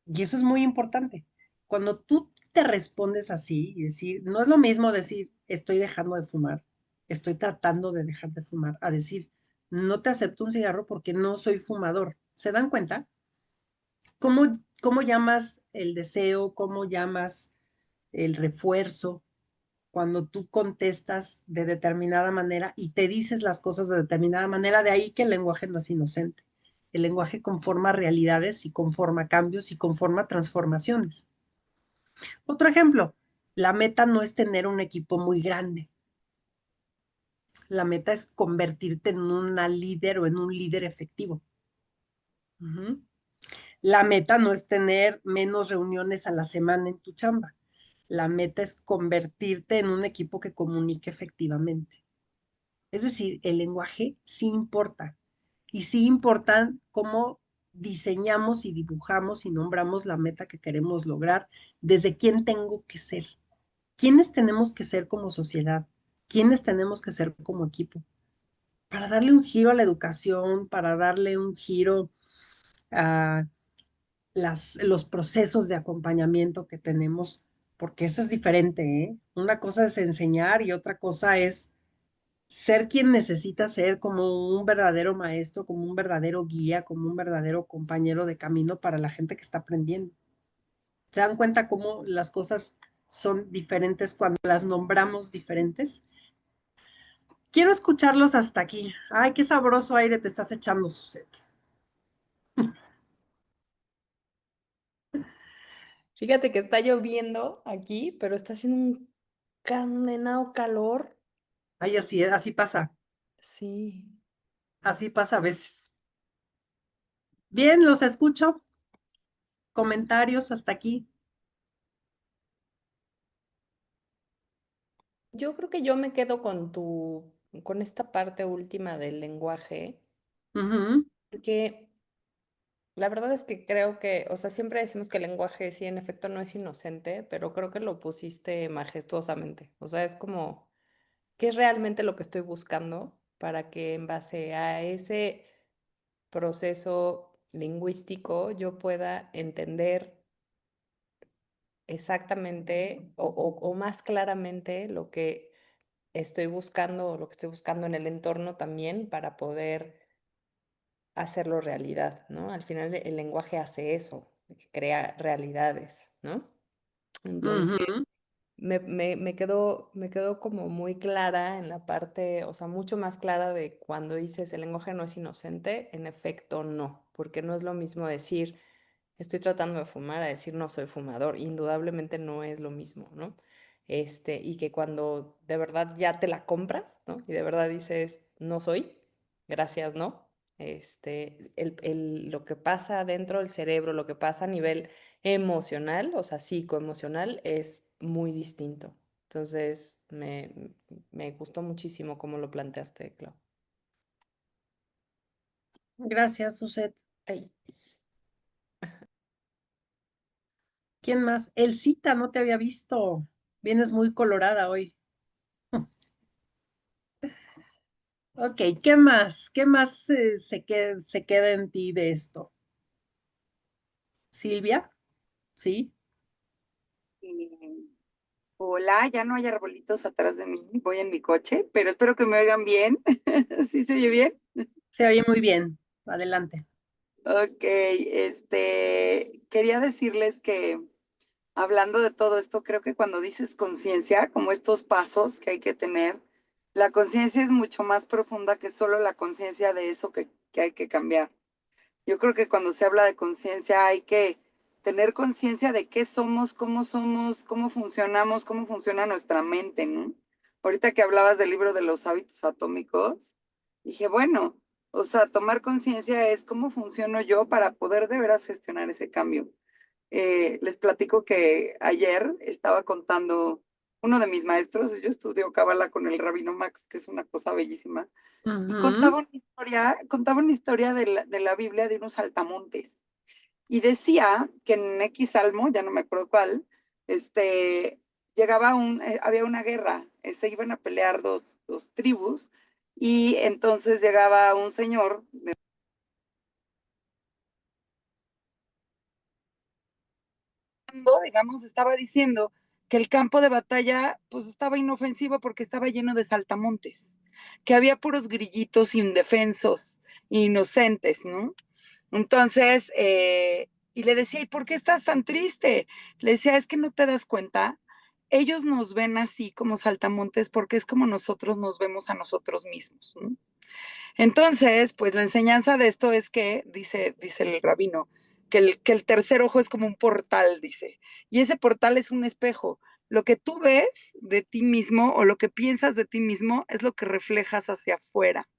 Y eso es muy importante. Cuando tú te respondes así y decir, no es lo mismo decir, estoy dejando de fumar, estoy tratando de dejar de fumar, a decir, no te acepto un cigarro porque no soy fumador. ¿Se dan cuenta? ¿Cómo llamas el deseo? ¿Cómo llamas el refuerzo? Cuando tú contestas de determinada manera y te dices las cosas de determinada manera, de ahí que el lenguaje no es inocente. El lenguaje conforma realidades y conforma cambios y conforma transformaciones. Otro ejemplo, la meta no es tener un equipo muy grande. La meta es convertirte en una líder o en un líder efectivo. Uh-huh. La meta no es tener menos reuniones a la semana en tu chamba. La meta es convertirte en un equipo que comunique efectivamente. Es decir, el lenguaje sí importa. Y sí importa cómo diseñamos y dibujamos y nombramos la meta que queremos lograr, desde quién tengo que ser, quiénes tenemos que ser como sociedad, quiénes tenemos que ser como equipo, para darle un giro a la educación, para darle un giro a los procesos de acompañamiento que tenemos, porque eso es diferente, ¿eh? Una cosa es enseñar y otra cosa es ser quien necesita ser como un verdadero maestro, como un verdadero guía, como un verdadero compañero de camino para la gente que está aprendiendo. ¿Se dan cuenta cómo las cosas son diferentes cuando las nombramos diferentes? Quiero escucharlos hasta aquí. Ay, qué sabroso aire te estás echando, Suset. Fíjate que está lloviendo aquí, pero está haciendo un condenado calor. Ay, así pasa. Sí. Así pasa a veces. Bien, los escucho. Comentarios hasta aquí. Yo creo que yo me quedo con esta parte última del lenguaje, Ujú, porque la verdad es que creo que, o sea, siempre decimos que el lenguaje sí, en efecto, no es inocente, pero creo que lo pusiste majestuosamente. O sea, es como, ¿qué es realmente lo que estoy buscando para que en base a ese proceso lingüístico yo pueda entender exactamente o más claramente lo que estoy buscando o lo que estoy buscando en el entorno también para poder hacerlo realidad, ¿no? Al final el lenguaje hace eso, crea realidades, ¿no? ujú, Entonces, me quedó como muy clara en la parte, o sea, mucho más clara de cuando dices el lenguaje no es inocente, en efecto no, porque no es lo mismo decir estoy tratando de fumar a decir no soy fumador, indudablemente no es lo mismo, ¿no? Y que cuando de verdad ya te la compras, ¿no? Y de verdad dices no soy, gracias, ¿no? Lo que pasa dentro del cerebro, lo que pasa a nivel emocional, o sea, psicoemocional, es muy distinto. Entonces, me gustó muchísimo cómo lo planteaste, Clau. Gracias, Suset. Ay, ¿Quién más? Elcita, no te había visto. Vienes muy colorada hoy. Ok, ¿qué más? ¿Qué más se queda en ti de esto? Silvia, ¿sí? Eh, Hola, ya no hay arbolitos atrás de mí, voy en mi coche, pero espero que me oigan bien. ¿Sí se oye bien? Se oye muy bien. Adelante. Ok, quería decirles que hablando de todo esto, creo que cuando dices conciencia, como estos pasos que hay que tener, la conciencia es mucho más profunda que solo la conciencia de eso que hay que cambiar. Yo creo que cuando se habla de conciencia hay que tener conciencia de qué somos, cómo funcionamos, cómo funciona nuestra mente, ¿no? Ahorita que hablabas del libro de los hábitos atómicos, dije, bueno, o sea, tomar conciencia es cómo funciono yo para poder de veras gestionar ese cambio. Les platico que ayer estaba contando uno de mis maestros, yo estudio Cábala con el Rabino Max, que es una cosa bellísima, y Ujú, contaba una historia de la Biblia de unos saltamontes. Y decía que en X Salmo, ya no me acuerdo cuál, había una guerra, se iban a pelear dos tribus, y entonces llegaba un señor, digamos, estaba diciendo que el campo de batalla pues estaba inofensivo porque estaba lleno de saltamontes, que había puros grillitos indefensos, inocentes, ¿no? Entonces, y le decía, ¿y por qué estás tan triste? Le decía, es que no te das cuenta, ellos nos ven así como saltamontes porque es como nosotros nos vemos a nosotros mismos, ¿no? Entonces, pues la enseñanza de esto es que, dice el rabino, que el tercer ojo es como un portal, dice, y ese portal es un espejo. Lo que tú ves de ti mismo o lo que piensas de ti mismo es lo que reflejas hacia afuera,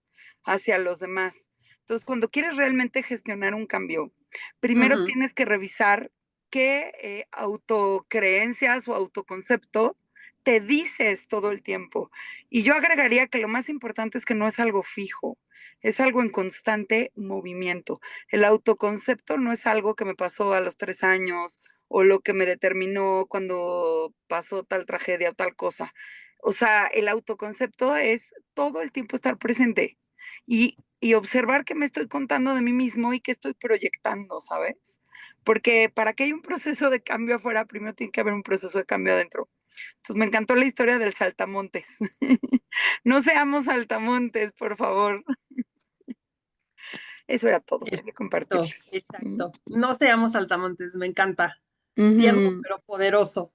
hacia los demás. Entonces, cuando quieres realmente gestionar un cambio, primero ujú. tienes que revisar qué autocreencias o autoconcepto te dices todo el tiempo. Y yo agregaría que lo más importante es que no es algo fijo, es algo en constante movimiento. El autoconcepto no es algo que me pasó a los 3 años o lo que me determinó cuando pasó tal tragedia o tal cosa. O sea, el autoconcepto es todo el tiempo estar presente y observar qué me estoy contando de mí mismo y qué estoy proyectando, ¿sabes? Porque para que haya un proceso de cambio afuera, primero tiene que haber un proceso de cambio adentro. Entonces me encantó la historia del saltamontes. No seamos saltamontes, por favor. Eso era todo, quería Exacto, compartirles. exacto. No seamos saltamontes, me encanta. Tierno Ujú. pero poderoso.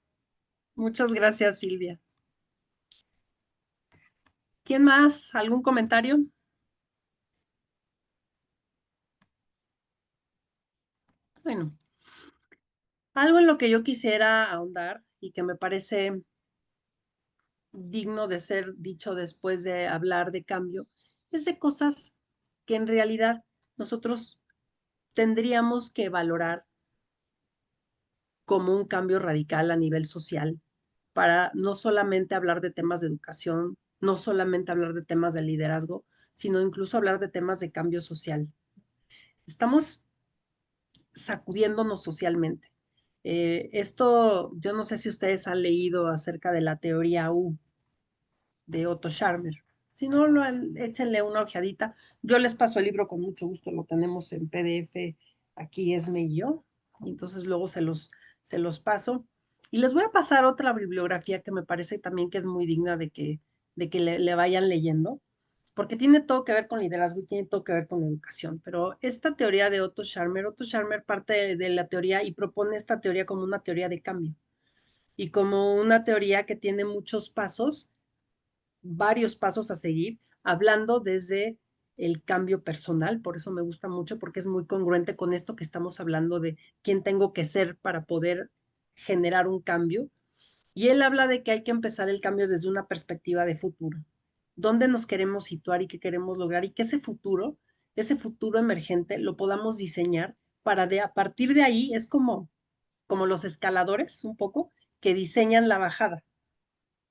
Muchas gracias, Silvia. ¿Quién más? ¿Algún comentario? Bueno, algo en lo que yo quisiera ahondar y que me parece digno de ser dicho después de hablar de cambio, es de cosas que en realidad nosotros tendríamos que valorar como un cambio radical a nivel social, para no solamente hablar de temas de educación, no solamente hablar de temas de liderazgo, sino incluso hablar de temas de cambio social. Estamos sacudiéndonos socialmente. Esto, yo no sé si ustedes han leído acerca de la teoría U de Otto Scharmer. Si no, échenle una ojeadita. Yo les paso el libro con mucho gusto, lo tenemos en PDF, aquí Esme y yo, entonces luego se los paso. Y les voy a pasar otra bibliografía que me parece también que es muy digna de que le vayan leyendo, porque tiene todo que ver con liderazgo y tiene todo que ver con educación. Pero esta teoría de Otto Scharmer parte de la teoría y propone esta teoría como una teoría de cambio y como una teoría que tiene muchos pasos, varios pasos a seguir, hablando desde el cambio personal. Por eso me gusta mucho, porque es muy congruente con esto que estamos hablando de quién tengo que ser para poder generar un cambio. Y él habla de que hay que empezar el cambio desde una perspectiva de futuro. ¿Dónde nos queremos situar y qué queremos lograr? Y que ese futuro emergente, lo podamos diseñar para a partir de ahí, es como los escaladores, un poco, que diseñan la bajada.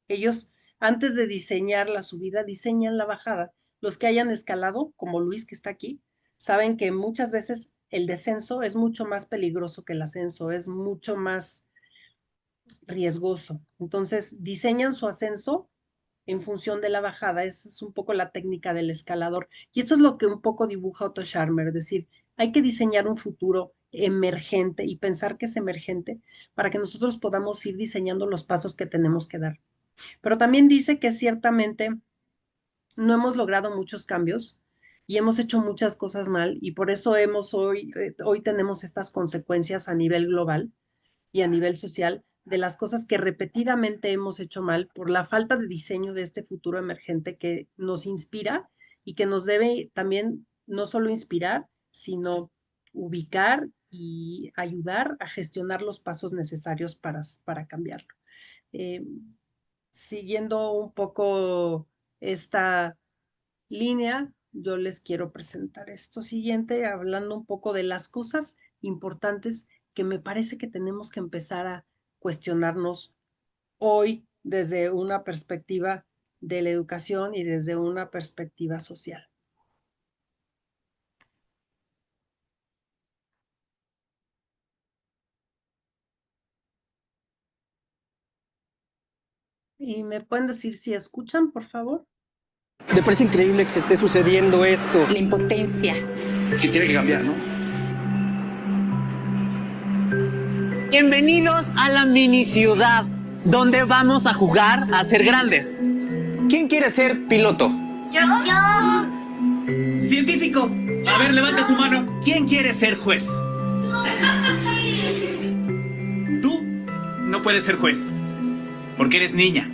Ellos, antes de diseñar la subida, diseñan la bajada. Los que hayan escalado, como Luis que está aquí, saben que muchas veces el descenso es mucho más peligroso que el ascenso, es mucho más riesgoso. Entonces, diseñan su ascenso en función de la bajada. Esa es un poco la técnica del escalador. Y esto es lo que un poco dibuja Otto Scharmer, es decir, hay que diseñar un futuro emergente y pensar que es emergente para que nosotros podamos ir diseñando los pasos que tenemos que dar. Pero también dice que ciertamente no hemos logrado muchos cambios y hemos hecho muchas cosas mal y por eso hoy tenemos estas consecuencias a nivel global y a nivel social de las cosas que repetidamente hemos hecho mal por la falta de diseño de este futuro emergente que nos inspira y que nos debe también no solo inspirar, sino ubicar y ayudar a gestionar los pasos necesarios para cambiarlo. Eh, Siguiendo un poco esta línea, yo les quiero presentar esto siguiente, hablando un poco de las cosas importantes que me parece que tenemos que empezar a cuestionarnos hoy desde una perspectiva de la educación y desde una perspectiva social. ¿Y me pueden decir si escuchan, por favor? Me parece increíble que esté sucediendo esto. La impotencia. Que tiene que cambiar, ¿no? Bienvenidos a la mini ciudad, donde vamos a jugar a ser grandes. ¿Quién quiere ser piloto? Yo. Científico. A ver, levanta su mano. ¿Quién quiere ser juez? Tú no puedes ser juez, porque eres niña.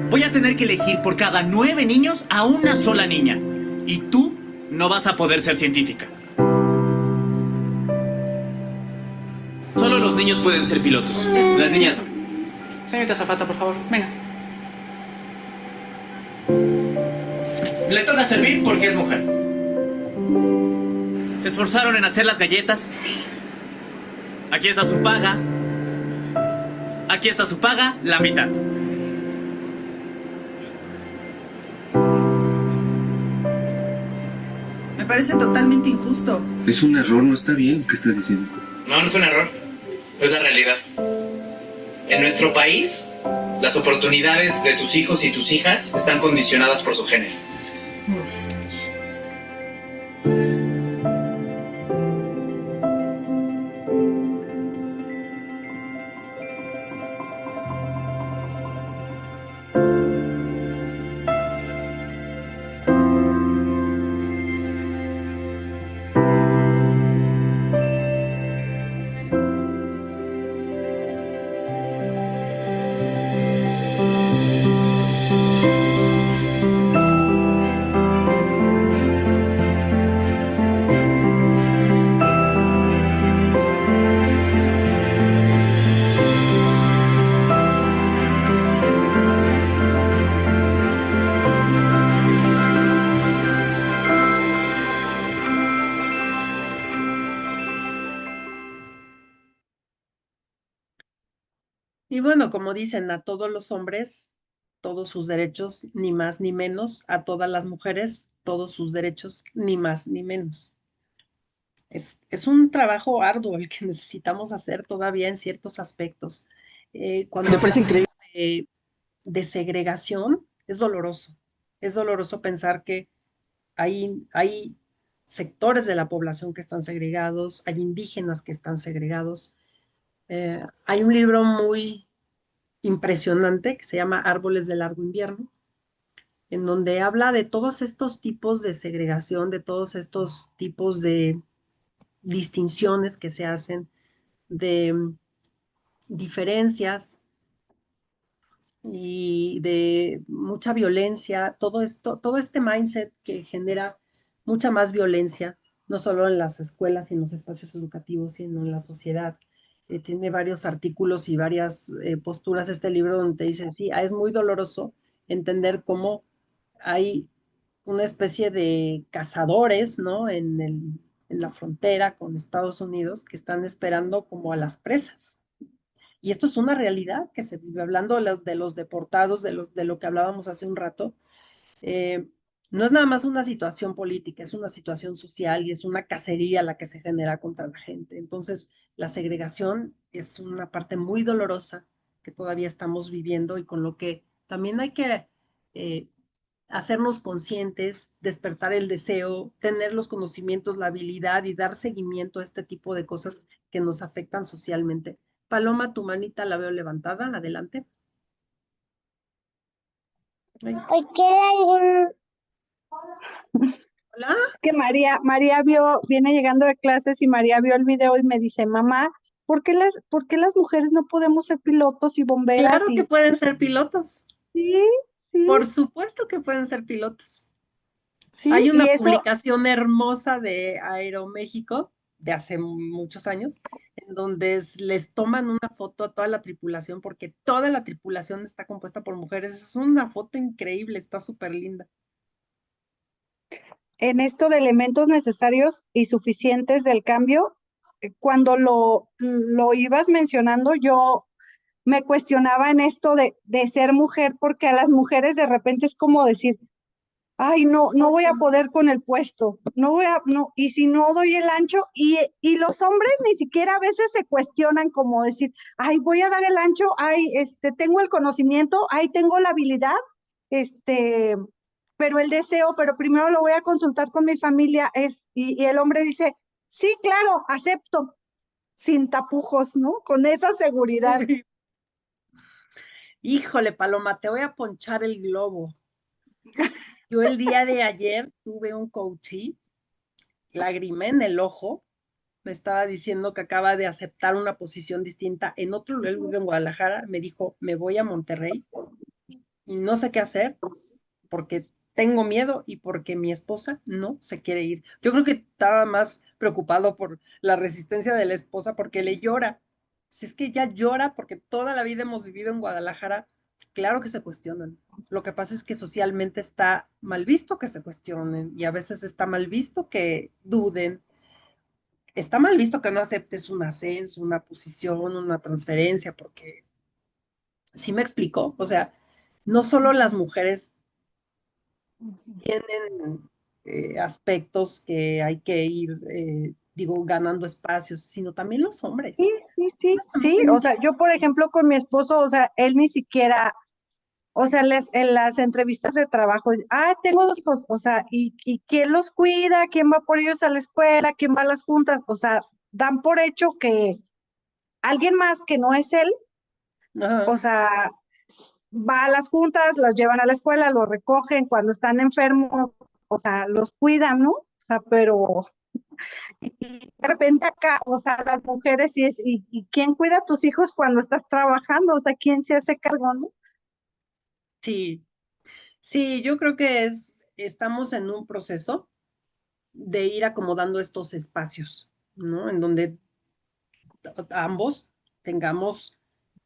Voy a tener que elegir por cada 9 niños a una sola niña. Y tú no vas a poder ser científica. Solo los niños pueden ser pilotos. Las niñas no. Señorita Zapata, por favor, venga. Le toca servir porque es mujer. ¿Se esforzaron en hacer las galletas? Sí. Aquí está su paga. Aquí está su paga, la mitad. Me parece totalmente injusto. Es un error, no está bien. ¿Qué estás diciendo? No, no es un error. Es la realidad. En nuestro país, las oportunidades de tus hijos y tus hijas están condicionadas por su género. Y bueno, como dicen, a todos los hombres, todos sus derechos, ni más ni menos, a todas las mujeres, todos sus derechos, ni más ni menos. Es un trabajo arduo el que necesitamos hacer todavía en ciertos aspectos. Cuando Me parece hablamos increíble. de segregación, es doloroso. Es doloroso pensar que hay sectores de la población que están segregados, hay indígenas que están segregados. Hay un libro muy impresionante que se llama Árboles de Largo Invierno, en donde habla de todos estos tipos de segregación, de todos estos tipos de distinciones que se hacen, de diferencias y de mucha violencia, todo esto, todo este mindset que genera mucha más violencia, no solo en las escuelas y en los espacios educativos, sino en la sociedad. Tiene varios artículos y varias posturas este libro donde te dicen, sí, es muy doloroso entender cómo hay una especie de cazadores, ¿no? En la frontera con Estados Unidos que están esperando como a las presas. Y esto es una realidad que se vive, hablando de los deportados, de lo que hablábamos hace un rato. eh, no es nada más una situación política, es una situación social y es una cacería la que se genera contra la gente. Entonces, la segregación es una parte muy dolorosa que todavía estamos viviendo y con lo que también hay que eh, hacernos conscientes, despertar el deseo, tener los conocimientos, la habilidad y dar seguimiento a este tipo de cosas que nos afectan socialmente. Paloma, tu manita la veo levantada, adelante. Ay, ¿Por qué la hola. Es que María viene llegando de clases y María vio el video y me dice, mamá, por qué las mujeres no podemos ser pilotos y bomberas? Claro que pueden ser pilotos. Sí, sí, Por supuesto que pueden ser pilotos. sí, Hay y una eso, publicación hermosa de Aeroméxico de hace muchos años, en donde les toman una foto a toda la tripulación, porque toda la tripulación está compuesta por mujeres. Es una foto increíble, está súper linda. en esto de elementos necesarios y suficientes del cambio, cuando lo ibas mencionando, yo me cuestionaba en esto de ser mujer, porque a las mujeres de repente es como decir, ay, no voy a poder con el puesto, no, y si no doy el ancho, y los hombres ni siquiera a veces se cuestionan como decir, ay, voy a dar el ancho, ay, tengo el conocimiento, ay, tengo la habilidad, este, pero el deseo, pero primero lo voy a consultar con mi familia, y el hombre dice, sí, claro, acepto, sin tapujos, ¿no? Con esa seguridad. Uy, híjole, Paloma, te voy a ponchar el globo. Yo el día de ayer tuve un coachee, lagrimé en el ojo, me estaba diciendo que acaba de aceptar una posición distinta en otro lugar, en Guadalajara, me dijo, me voy a Monterrey y no sé qué hacer porque tengo miedo y porque mi esposa no se quiere ir. Yo creo que estaba más preocupado por la resistencia de la esposa porque le llora. Si es que ella llora porque toda la vida hemos vivido en Guadalajara, claro que se cuestionan. Lo que pasa es que socialmente está mal visto que se cuestionen y a veces está mal visto que duden. Está mal visto que no aceptes un ascenso, una posición, una transferencia, porque sí me explicó. O sea, no solo las mujeres tienen aspectos que hay que ir, digo, ganando espacios, sino también los Sí, hombres. sí, sí, Estamos sí, en o un sea, yo por ejemplo con mi esposo, o sea, él ni siquiera, o sea, en las entrevistas de trabajo, tengo dos hijos, o sea, y quién los cuida, quién va por ellos a la escuela, quién va a las juntas, o sea, dan por hecho que alguien más que no es él, ajá. o sea, va a las juntas, los llevan a la escuela, los recogen cuando están enfermos, o sea, los cuidan, ¿no? O sea, pero y de repente acá, o sea, las mujeres, y quién cuida a tus hijos cuando estás trabajando, o sea, quién se hace cargo, ¿no? Sí, sí, yo creo que estamos en un proceso de ir acomodando estos espacios, ¿no? En donde ambos tengamos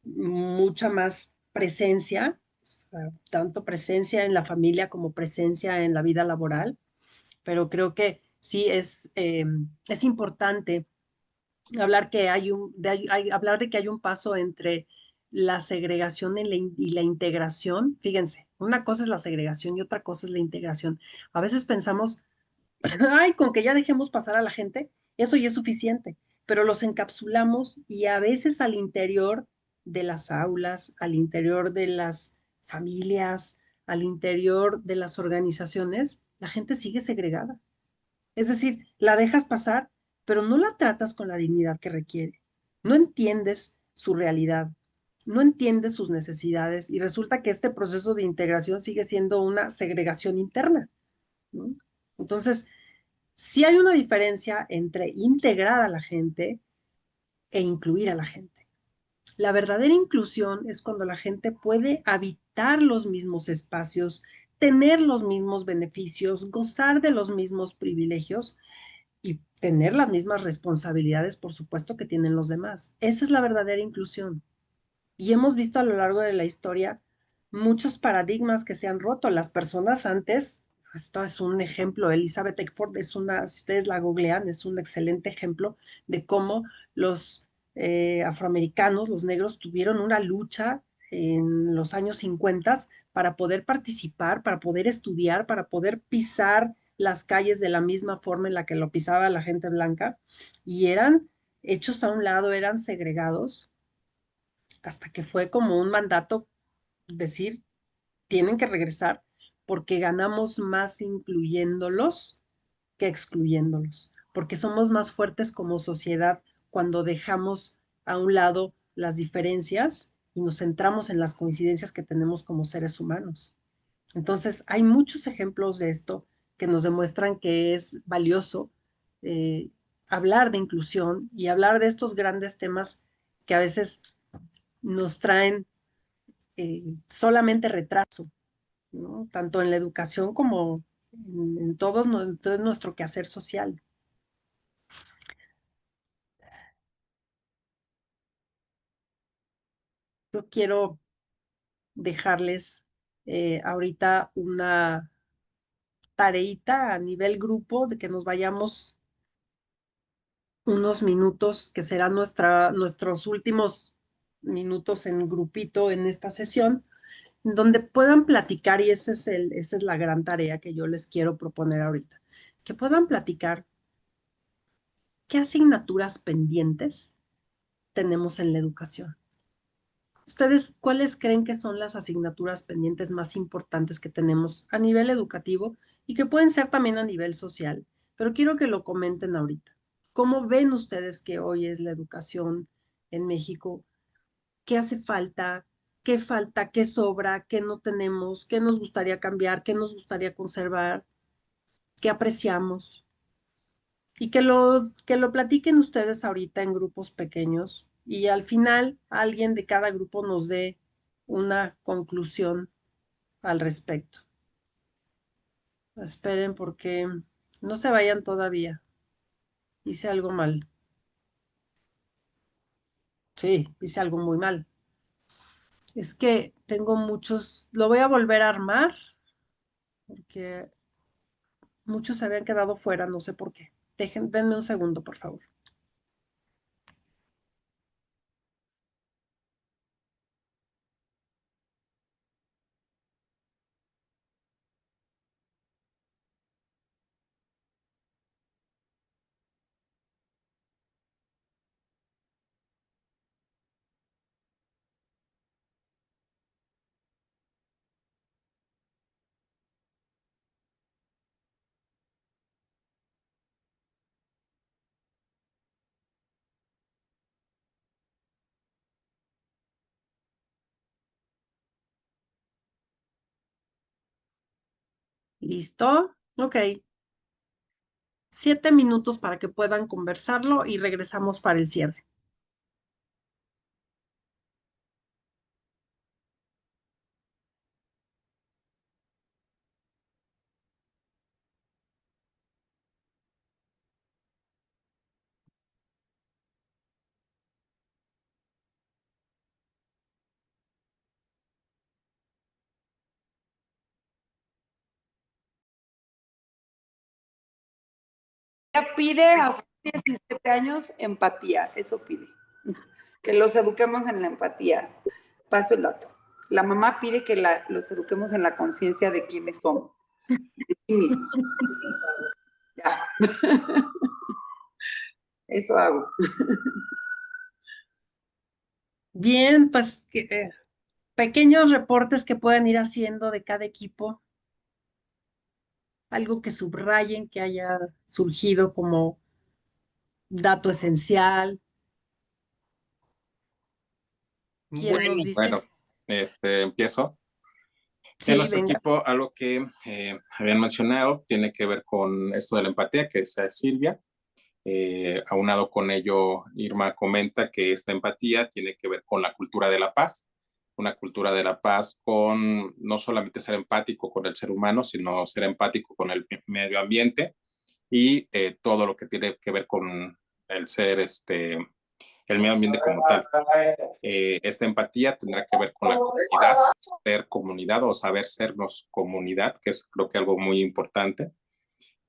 mucha más presencia, o sea, tanto presencia en la familia como presencia en la vida laboral, pero creo que sí es importante hablar que hablar de que hay un paso entre la segregación y la integración. Fíjense, una cosa es la segregación y otra cosa es la integración. A veces pensamos, ay, con que ya dejemos pasar a la gente, eso ya es suficiente, pero los encapsulamos y a veces al interior de las aulas, al interior de las familias, al interior de las organizaciones, la gente sigue segregada. Es decir, la dejas pasar, pero no la tratas con la dignidad que requiere. No entiendes su realidad, no entiendes sus necesidades y resulta que este proceso de integración sigue siendo una segregación interna, ¿no? Entonces, sí hay una diferencia entre integrar a la gente e incluir a la gente. La verdadera inclusión es cuando la gente puede habitar los mismos espacios, tener los mismos beneficios, gozar de los mismos privilegios y tener las mismas responsabilidades, por supuesto, que tienen los demás. Esa es la verdadera inclusión. Y hemos visto a lo largo de la historia muchos paradigmas que se han roto. Las personas antes, esto es un ejemplo, Elizabeth Eckford es una, si ustedes la googlean, es un excelente ejemplo de cómo los afroamericanos, los negros, tuvieron una lucha en los años 50 para poder participar, para poder estudiar, para poder pisar las calles de la misma forma en la que lo pisaba la gente blanca, y eran hechos a un lado, eran segregados, hasta que fue como un mandato decir, tienen que regresar porque ganamos más incluyéndolos que excluyéndolos, porque somos más fuertes como sociedad cuando dejamos a un lado las diferencias y nos centramos en las coincidencias que tenemos como seres humanos. Entonces, hay muchos ejemplos de esto que nos demuestran que es valioso eh, hablar de inclusión y hablar de estos grandes temas que a veces nos traen solamente retraso, ¿no? Tanto en la educación como en todo nuestro quehacer social. Yo quiero dejarles ahorita una tareita a nivel grupo de que nos vayamos unos minutos, que serán nuestros últimos minutos en grupito en esta sesión, donde puedan platicar, y esa es la gran tarea que yo les quiero proponer ahorita, que puedan platicar qué asignaturas pendientes tenemos en la educación. ¿Ustedes cuáles creen que son las asignaturas pendientes más importantes que tenemos a nivel educativo y que pueden ser también a nivel social? Pero quiero que lo comenten ahorita. ¿Cómo ven ustedes que hoy es la educación en México? ¿Qué hace falta? ¿Qué falta? ¿Qué sobra? ¿Qué no tenemos? ¿Qué nos gustaría cambiar? ¿Qué nos gustaría conservar? ¿Qué apreciamos? Y que lo platiquen ustedes ahorita en grupos pequeños y al final alguien de cada grupo nos dé una conclusión al respecto. Esperen porque no se vayan todavía. Hice algo mal. Sí, hice algo muy mal. Es que tengo muchos, lo voy a volver a armar porque muchos se habían quedado fuera, no sé por qué. Denme un segundo, por favor. ¿Listo? Ok. 7 minutos para que puedan conversarlo y regresamos para el cierre. Ella pide a sus 17 años empatía, eso pide. Que los eduquemos en la empatía. Paso el dato. La mamá pide que los eduquemos en la conciencia de quiénes somos. De sí mismos. Ya. Eso hago. Bien, pues pequeños reportes que pueden ir haciendo de cada equipo, algo que subrayen que haya surgido como dato esencial. ¿Quién nos dice? Bueno, empiezo. En Sí, nuestro venga. equipo, algo que habían mencionado tiene que ver con esto de la empatía, que es Silvia. Aunado con ello, Irma comenta que esta empatía tiene que ver con la cultura de la paz, una cultura de la paz con no solamente ser empático con el ser humano, sino ser empático con el medio ambiente y todo lo que tiene que ver con el ser el medio ambiente como tal. Esta empatía tendrá que ver con la comunidad, ser comunidad o saber sernos comunidad, que es creo que algo muy importante.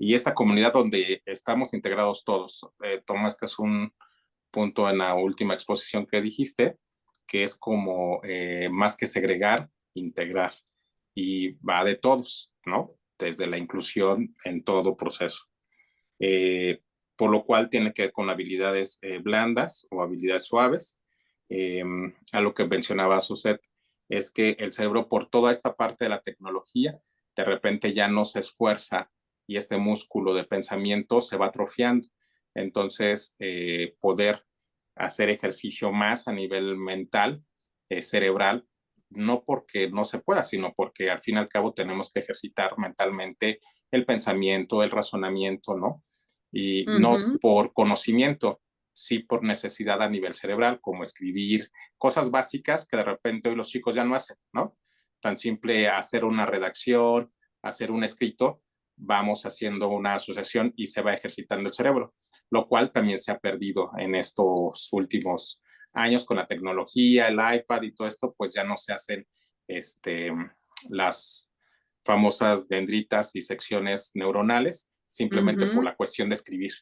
Y esta comunidad donde estamos integrados todos. Tomaste un punto en la última exposición que dijiste, que es como más que segregar, integrar. Y va de todos, ¿no? Desde la inclusión en todo proceso. Por lo cual tiene que ver con habilidades blandas o habilidades suaves. A lo que mencionaba Suset, es que el cerebro por toda esta parte de la tecnología, de repente ya no se esfuerza y este músculo de pensamiento se va atrofiando. Entonces, poder hacer ejercicio más a nivel mental, cerebral, no porque no se pueda, sino porque al fin y al cabo tenemos que ejercitar mentalmente el pensamiento, el razonamiento, ¿no? Y no por conocimiento, sí por necesidad a nivel cerebral, como escribir cosas básicas que de repente hoy los chicos ya no hacen, ¿no? Tan simple hacer una redacción, hacer un escrito, vamos haciendo una asociación y se va ejercitando el cerebro, lo cual también se ha perdido en estos últimos años con la tecnología, el iPad y todo esto, pues ya no se hacen las famosas dendritas y secciones neuronales, simplemente por la cuestión de escribir.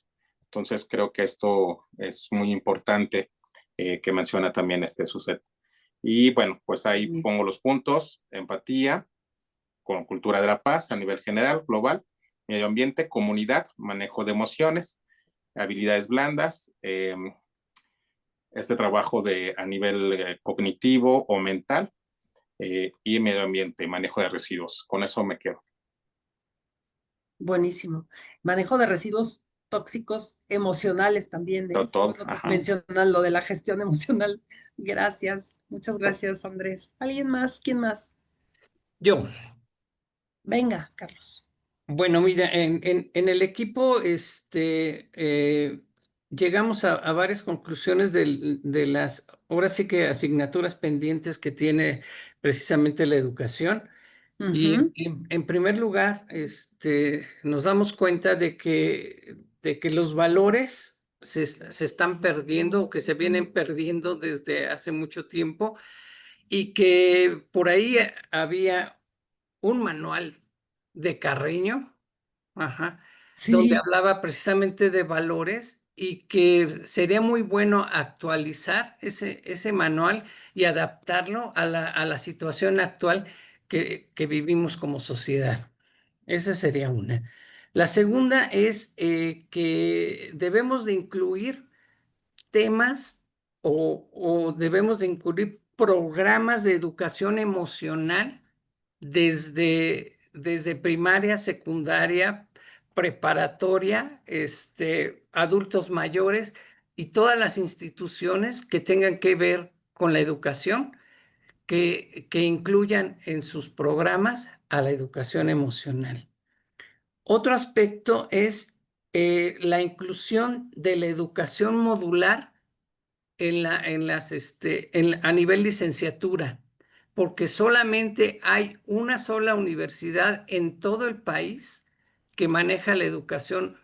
Entonces creo que esto es muy importante que menciona también Suset. Y bueno, pues ahí pongo los puntos: empatía, con cultura de la paz a nivel general, global, medio ambiente, comunidad, manejo de emociones, habilidades blandas, trabajo a nivel cognitivo o mental, y medio ambiente, manejo de residuos. Con eso me quedo. Buenísimo. Manejo de residuos tóxicos emocionales también, Todo. lo que mencionan, lo de la gestión emocional. Gracias, muchas gracias, Andrés. ¿Alguien más? ¿Quién más? Yo. Venga, Carlos. Bueno, mira, en el equipo llegamos a varias conclusiones de las, ahora sí que asignaturas pendientes que tiene precisamente la educación. Y en primer lugar, nos damos cuenta de que los valores se están perdiendo o que se vienen perdiendo desde hace mucho tiempo y que por ahí había un manual de Carreño, donde hablaba precisamente de valores y que sería muy bueno actualizar ese manual y adaptarlo a la situación actual que vivimos como sociedad. Esa sería una. La segunda es que debemos de incluir temas o debemos de incluir programas de educación emocional desde primaria, secundaria, preparatoria, adultos mayores y todas las instituciones que tengan que ver con la educación, que incluyan en sus programas a la educación emocional. Otro aspecto es la inclusión de la educación modular a nivel licenciatura, porque solamente hay una sola universidad en todo el país que maneja la educación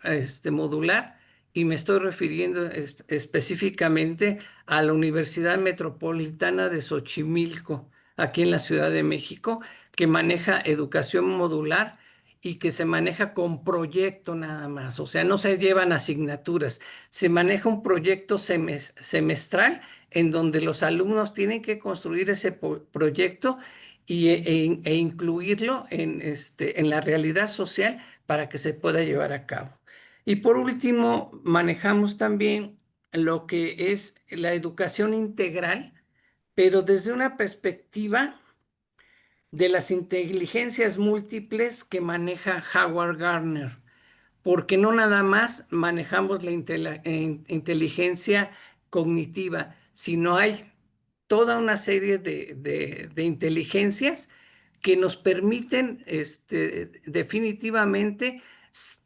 modular, y me estoy refiriendo específicamente a la Universidad Metropolitana de Xochimilco, aquí en la Ciudad de México, que maneja educación modular y que se maneja con proyecto nada más, o sea, no se llevan asignaturas, se maneja un proyecto semestral en donde los alumnos tienen que construir ese proyecto e incluirlo en la realidad social para que se pueda llevar a cabo. Y por último, manejamos también lo que es la educación integral, pero desde una perspectiva de las inteligencias múltiples que maneja Howard Gardner, porque no nada más manejamos la inteligencia cognitiva, sino hay toda una serie de inteligencias que nos permiten definitivamente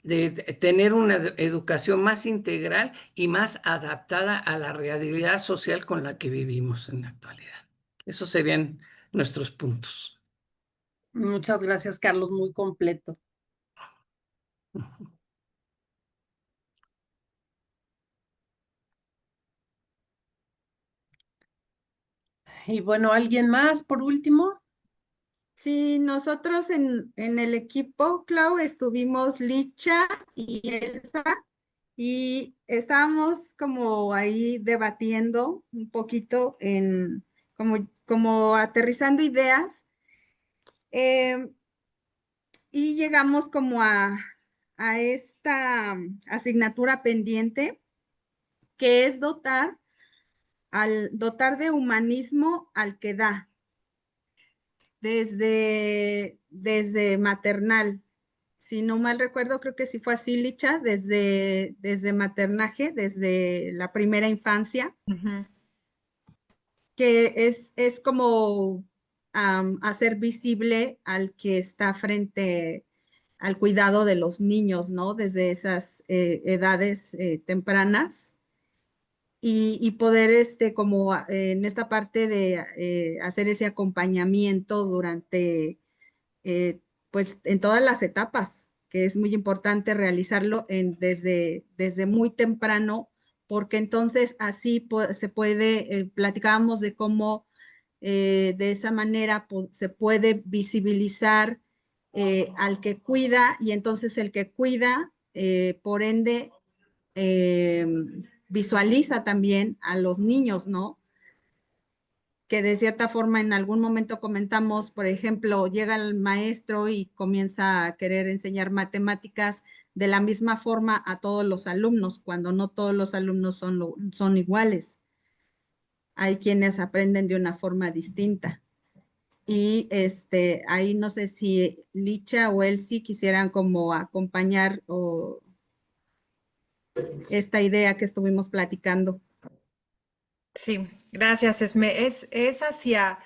de tener una educación más integral y más adaptada a la realidad social con la que vivimos en la actualidad. Esos serían nuestros puntos. Muchas gracias, Carlos, muy completo. Y bueno, ¿alguien más por último? Sí, nosotros en el equipo, Clau, estuvimos Licha y Elsa y estábamos como ahí debatiendo un poquito como aterrizando ideas y llegamos como a esta asignatura pendiente que es dotar de humanismo al que da. Desde maternal. Si no mal recuerdo, creo que sí fue así, Licha, desde maternaje, desde la primera infancia, que es como hacer visible al que está frente al cuidado de los niños, ¿no? Desde esas edades tempranas. Y poder, como en esta parte de hacer ese acompañamiento durante, pues, en todas las etapas, que es muy importante realizarlo desde muy temprano, porque entonces así se puede, platicábamos de cómo de esa manera se puede visibilizar al que cuida, y entonces el que cuida, por ende, visualiza también a los niños, ¿no? Que de cierta forma en algún momento comentamos, por ejemplo, llega el maestro y comienza a querer enseñar matemáticas de la misma forma a todos los alumnos, cuando no todos los alumnos son iguales. Hay quienes aprenden de una forma distinta. Y ahí no sé si Licha o Elsie quisieran como acompañar esta idea que estuvimos platicando. Sí, gracias, Esme. Es hacia,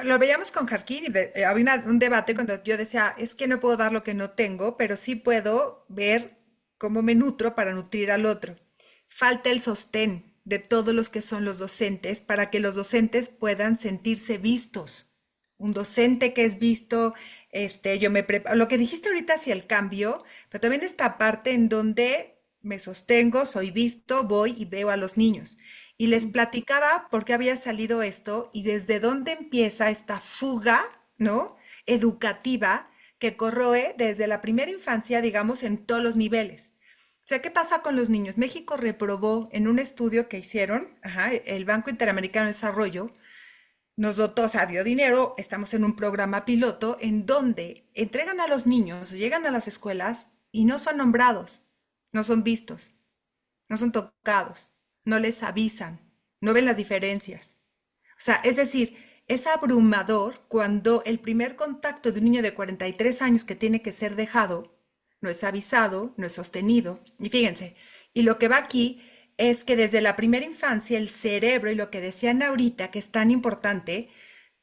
lo veíamos con Jarquín, y había un debate cuando yo decía, es que no puedo dar lo que no tengo, pero sí puedo ver cómo me nutro para nutrir al otro. Falta el sostén de todos los que son los docentes para que los docentes puedan sentirse vistos. Un docente que es visto, lo que dijiste ahorita hacia el cambio, pero también esta parte en donde me sostengo, soy visto, voy y veo a los niños. Y les platicaba por qué había salido esto y desde dónde empieza esta fuga, ¿no? Educativa que corroe desde la primera infancia, digamos, en todos los niveles. O sea, ¿qué pasa con los niños? México reprobó en un estudio que hicieron, el Banco Interamericano de Desarrollo, nos dotó, o sea, dio dinero, estamos en un programa piloto en donde entregan a los niños, llegan a las escuelas y no son nombrados, no son vistos, no son tocados, no les avisan, no ven las diferencias. O sea, es decir, es abrumador cuando el primer contacto de un niño de 43 años que tiene que ser dejado, no es avisado, no es sostenido. Y fíjense, y lo que va aquí es que desde la primera infancia el cerebro, y lo que decían ahorita, que es tan importante,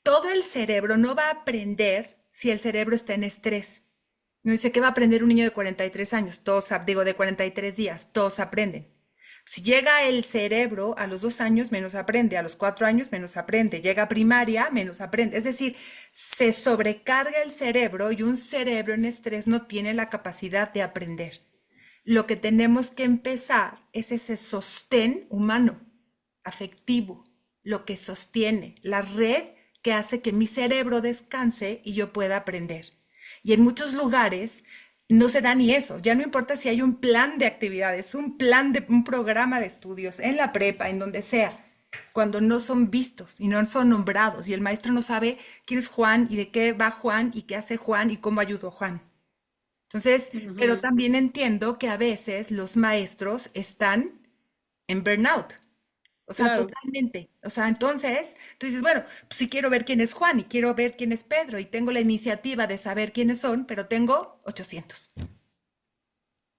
todo el cerebro no va a aprender si el cerebro está en estrés. No dice que va a aprender un niño de 43 años, de 43 días, todos aprenden. Si llega el cerebro a los 2 años, menos aprende, a los 4 años, menos aprende, llega a primaria, menos aprende. Es decir, se sobrecarga el cerebro y un cerebro en estrés no tiene la capacidad de aprender. Lo que tenemos que empezar es ese sostén humano, afectivo, lo que sostiene, la red que hace que mi cerebro descanse y yo pueda aprender. Y en muchos lugares no se da ni eso, ya no importa si hay un plan de actividades, un programa de estudios en la prepa, en donde sea, cuando no son vistos y no son nombrados y el maestro no sabe quién es Juan y de qué va Juan y qué hace Juan y cómo ayudó Juan. Entonces, pero también entiendo que a veces los maestros están en burnout. O sea, Claro. totalmente. O sea, entonces tú dices, bueno, pues sí quiero ver quién es Juan y quiero ver quién es Pedro y tengo la iniciativa de saber quiénes son, pero tengo 800.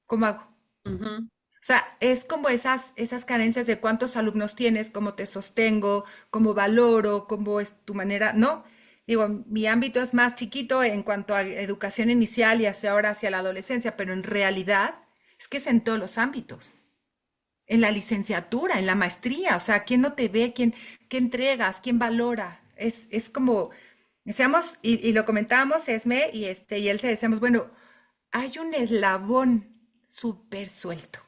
¿Cómo hago? Ujú. O sea, es como esas carencias de cuántos alumnos tienes, cómo te sostengo, cómo valoro, cómo es tu manera, ¿no? Digo, mi ámbito es más chiquito en cuanto a educación inicial y hacia ahora hacia la adolescencia, pero en realidad es que es en todos los ámbitos. En la licenciatura, en la maestría, o sea, ¿quién no te ve? ¿Qué entregas? ¿Quién valora? Es como, decíamos, y lo comentábamos, Esme y Elsa, decíamos, bueno, hay un eslabón súper suelto,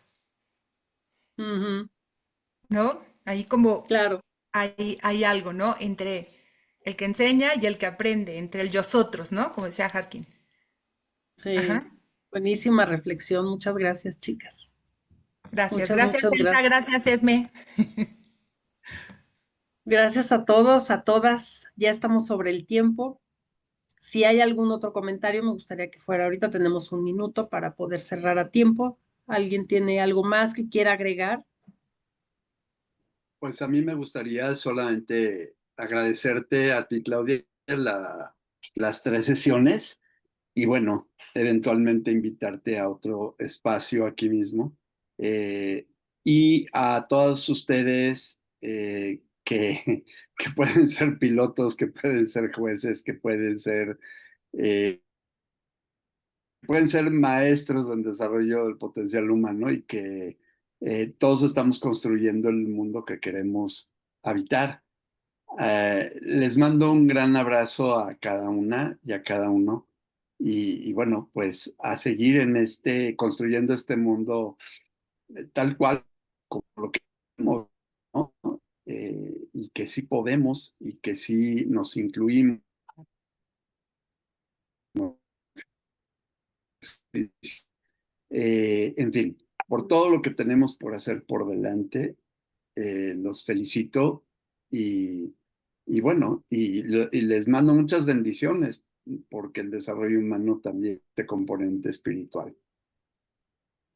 Ujú. ¿no? Ahí como Claro. hay algo, ¿no? Entre el que enseña y el que aprende, entre el yosotros, ¿no? Como decía Harkin. Sí. Ajá. Buenísima reflexión. Muchas gracias, chicas. Gracias, Muchas, gracias muchas Elsa, gracias. gracias Esme. Gracias a todos, a todas. Ya estamos sobre el tiempo. Si hay algún otro comentario, me gustaría que fuera. Ahorita tenemos un minuto para poder cerrar a tiempo. ¿Alguien tiene algo más que quiera agregar? Pues a mí me gustaría solamente agradecerte a ti, Claudia, las 3 sesiones y bueno, eventualmente invitarte a otro espacio aquí mismo. Y a todos ustedes que pueden ser pilotos, que pueden ser jueces, que pueden ser maestros en desarrollo del potencial humano y que todos estamos construyendo el mundo que queremos habitar. Les mando un gran abrazo a cada una y a cada uno y bueno, pues a seguir en construyendo este mundo tal cual como lo que queremos, ¿no? Y que sí podemos y que sí nos incluimos. En fin, por todo lo que tenemos por hacer por delante, los felicito y, y bueno, y les mando muchas bendiciones porque el desarrollo humano también es de componente espiritual.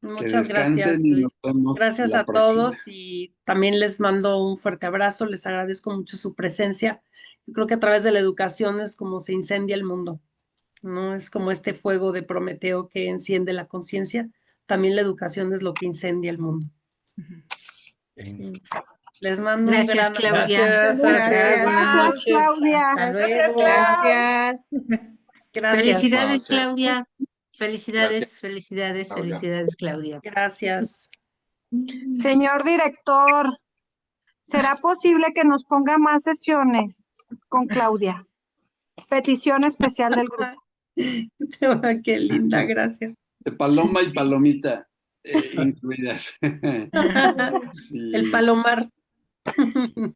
Que Muchas descansen gracias, y Luis. nos vemos Gracias la a próxima. todos y también les mando un fuerte abrazo. Les agradezco mucho su presencia. Yo creo que a través de la educación es como se incendia el mundo, ¿no? Es como este fuego de Prometeo que enciende la conciencia. También la educación es lo que incendia el mundo. Les mando un Gracias, gran Claudia. Gracias, Gracias. Buenas Gracias, noches. Claudia. Hasta Gracias, luego. Clau. Gracias. Felicidades, Noches. Claudia. Gracias, Felicidades, Claudia. felicidades, Claudia. Gracias. Señor director, ¿será posible que nos ponga más sesiones con Claudia? Petición especial del grupo. Qué linda, gracias. De paloma y palomita incluidas. Sí, El palomar.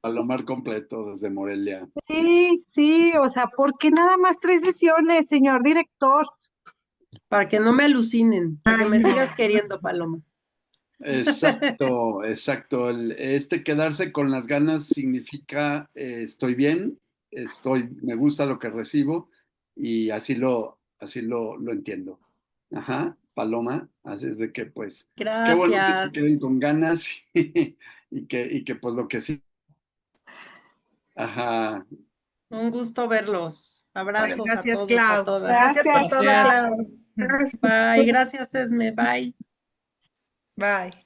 palomar completo desde Morelia. Sí, sí, o sea, ¿por qué nada más 3 sesiones, señor director? Para que no me alucinen, para que Ay, me no. sigas queriendo, Paloma. Exacto, exacto. Quedarse con las ganas significa estoy bien, me gusta lo que recibo y así lo entiendo. Ajá, Paloma, así es de que pues, qué bueno que se Gracias. queden con ganas y que pues lo que sí. Ajá, Un gusto verlos. Abrazos a Gracias, todos, a Clau. todas. Gracias por todo, Gracias. Clau. Bye. Gracias, Esme. Bye. Bye.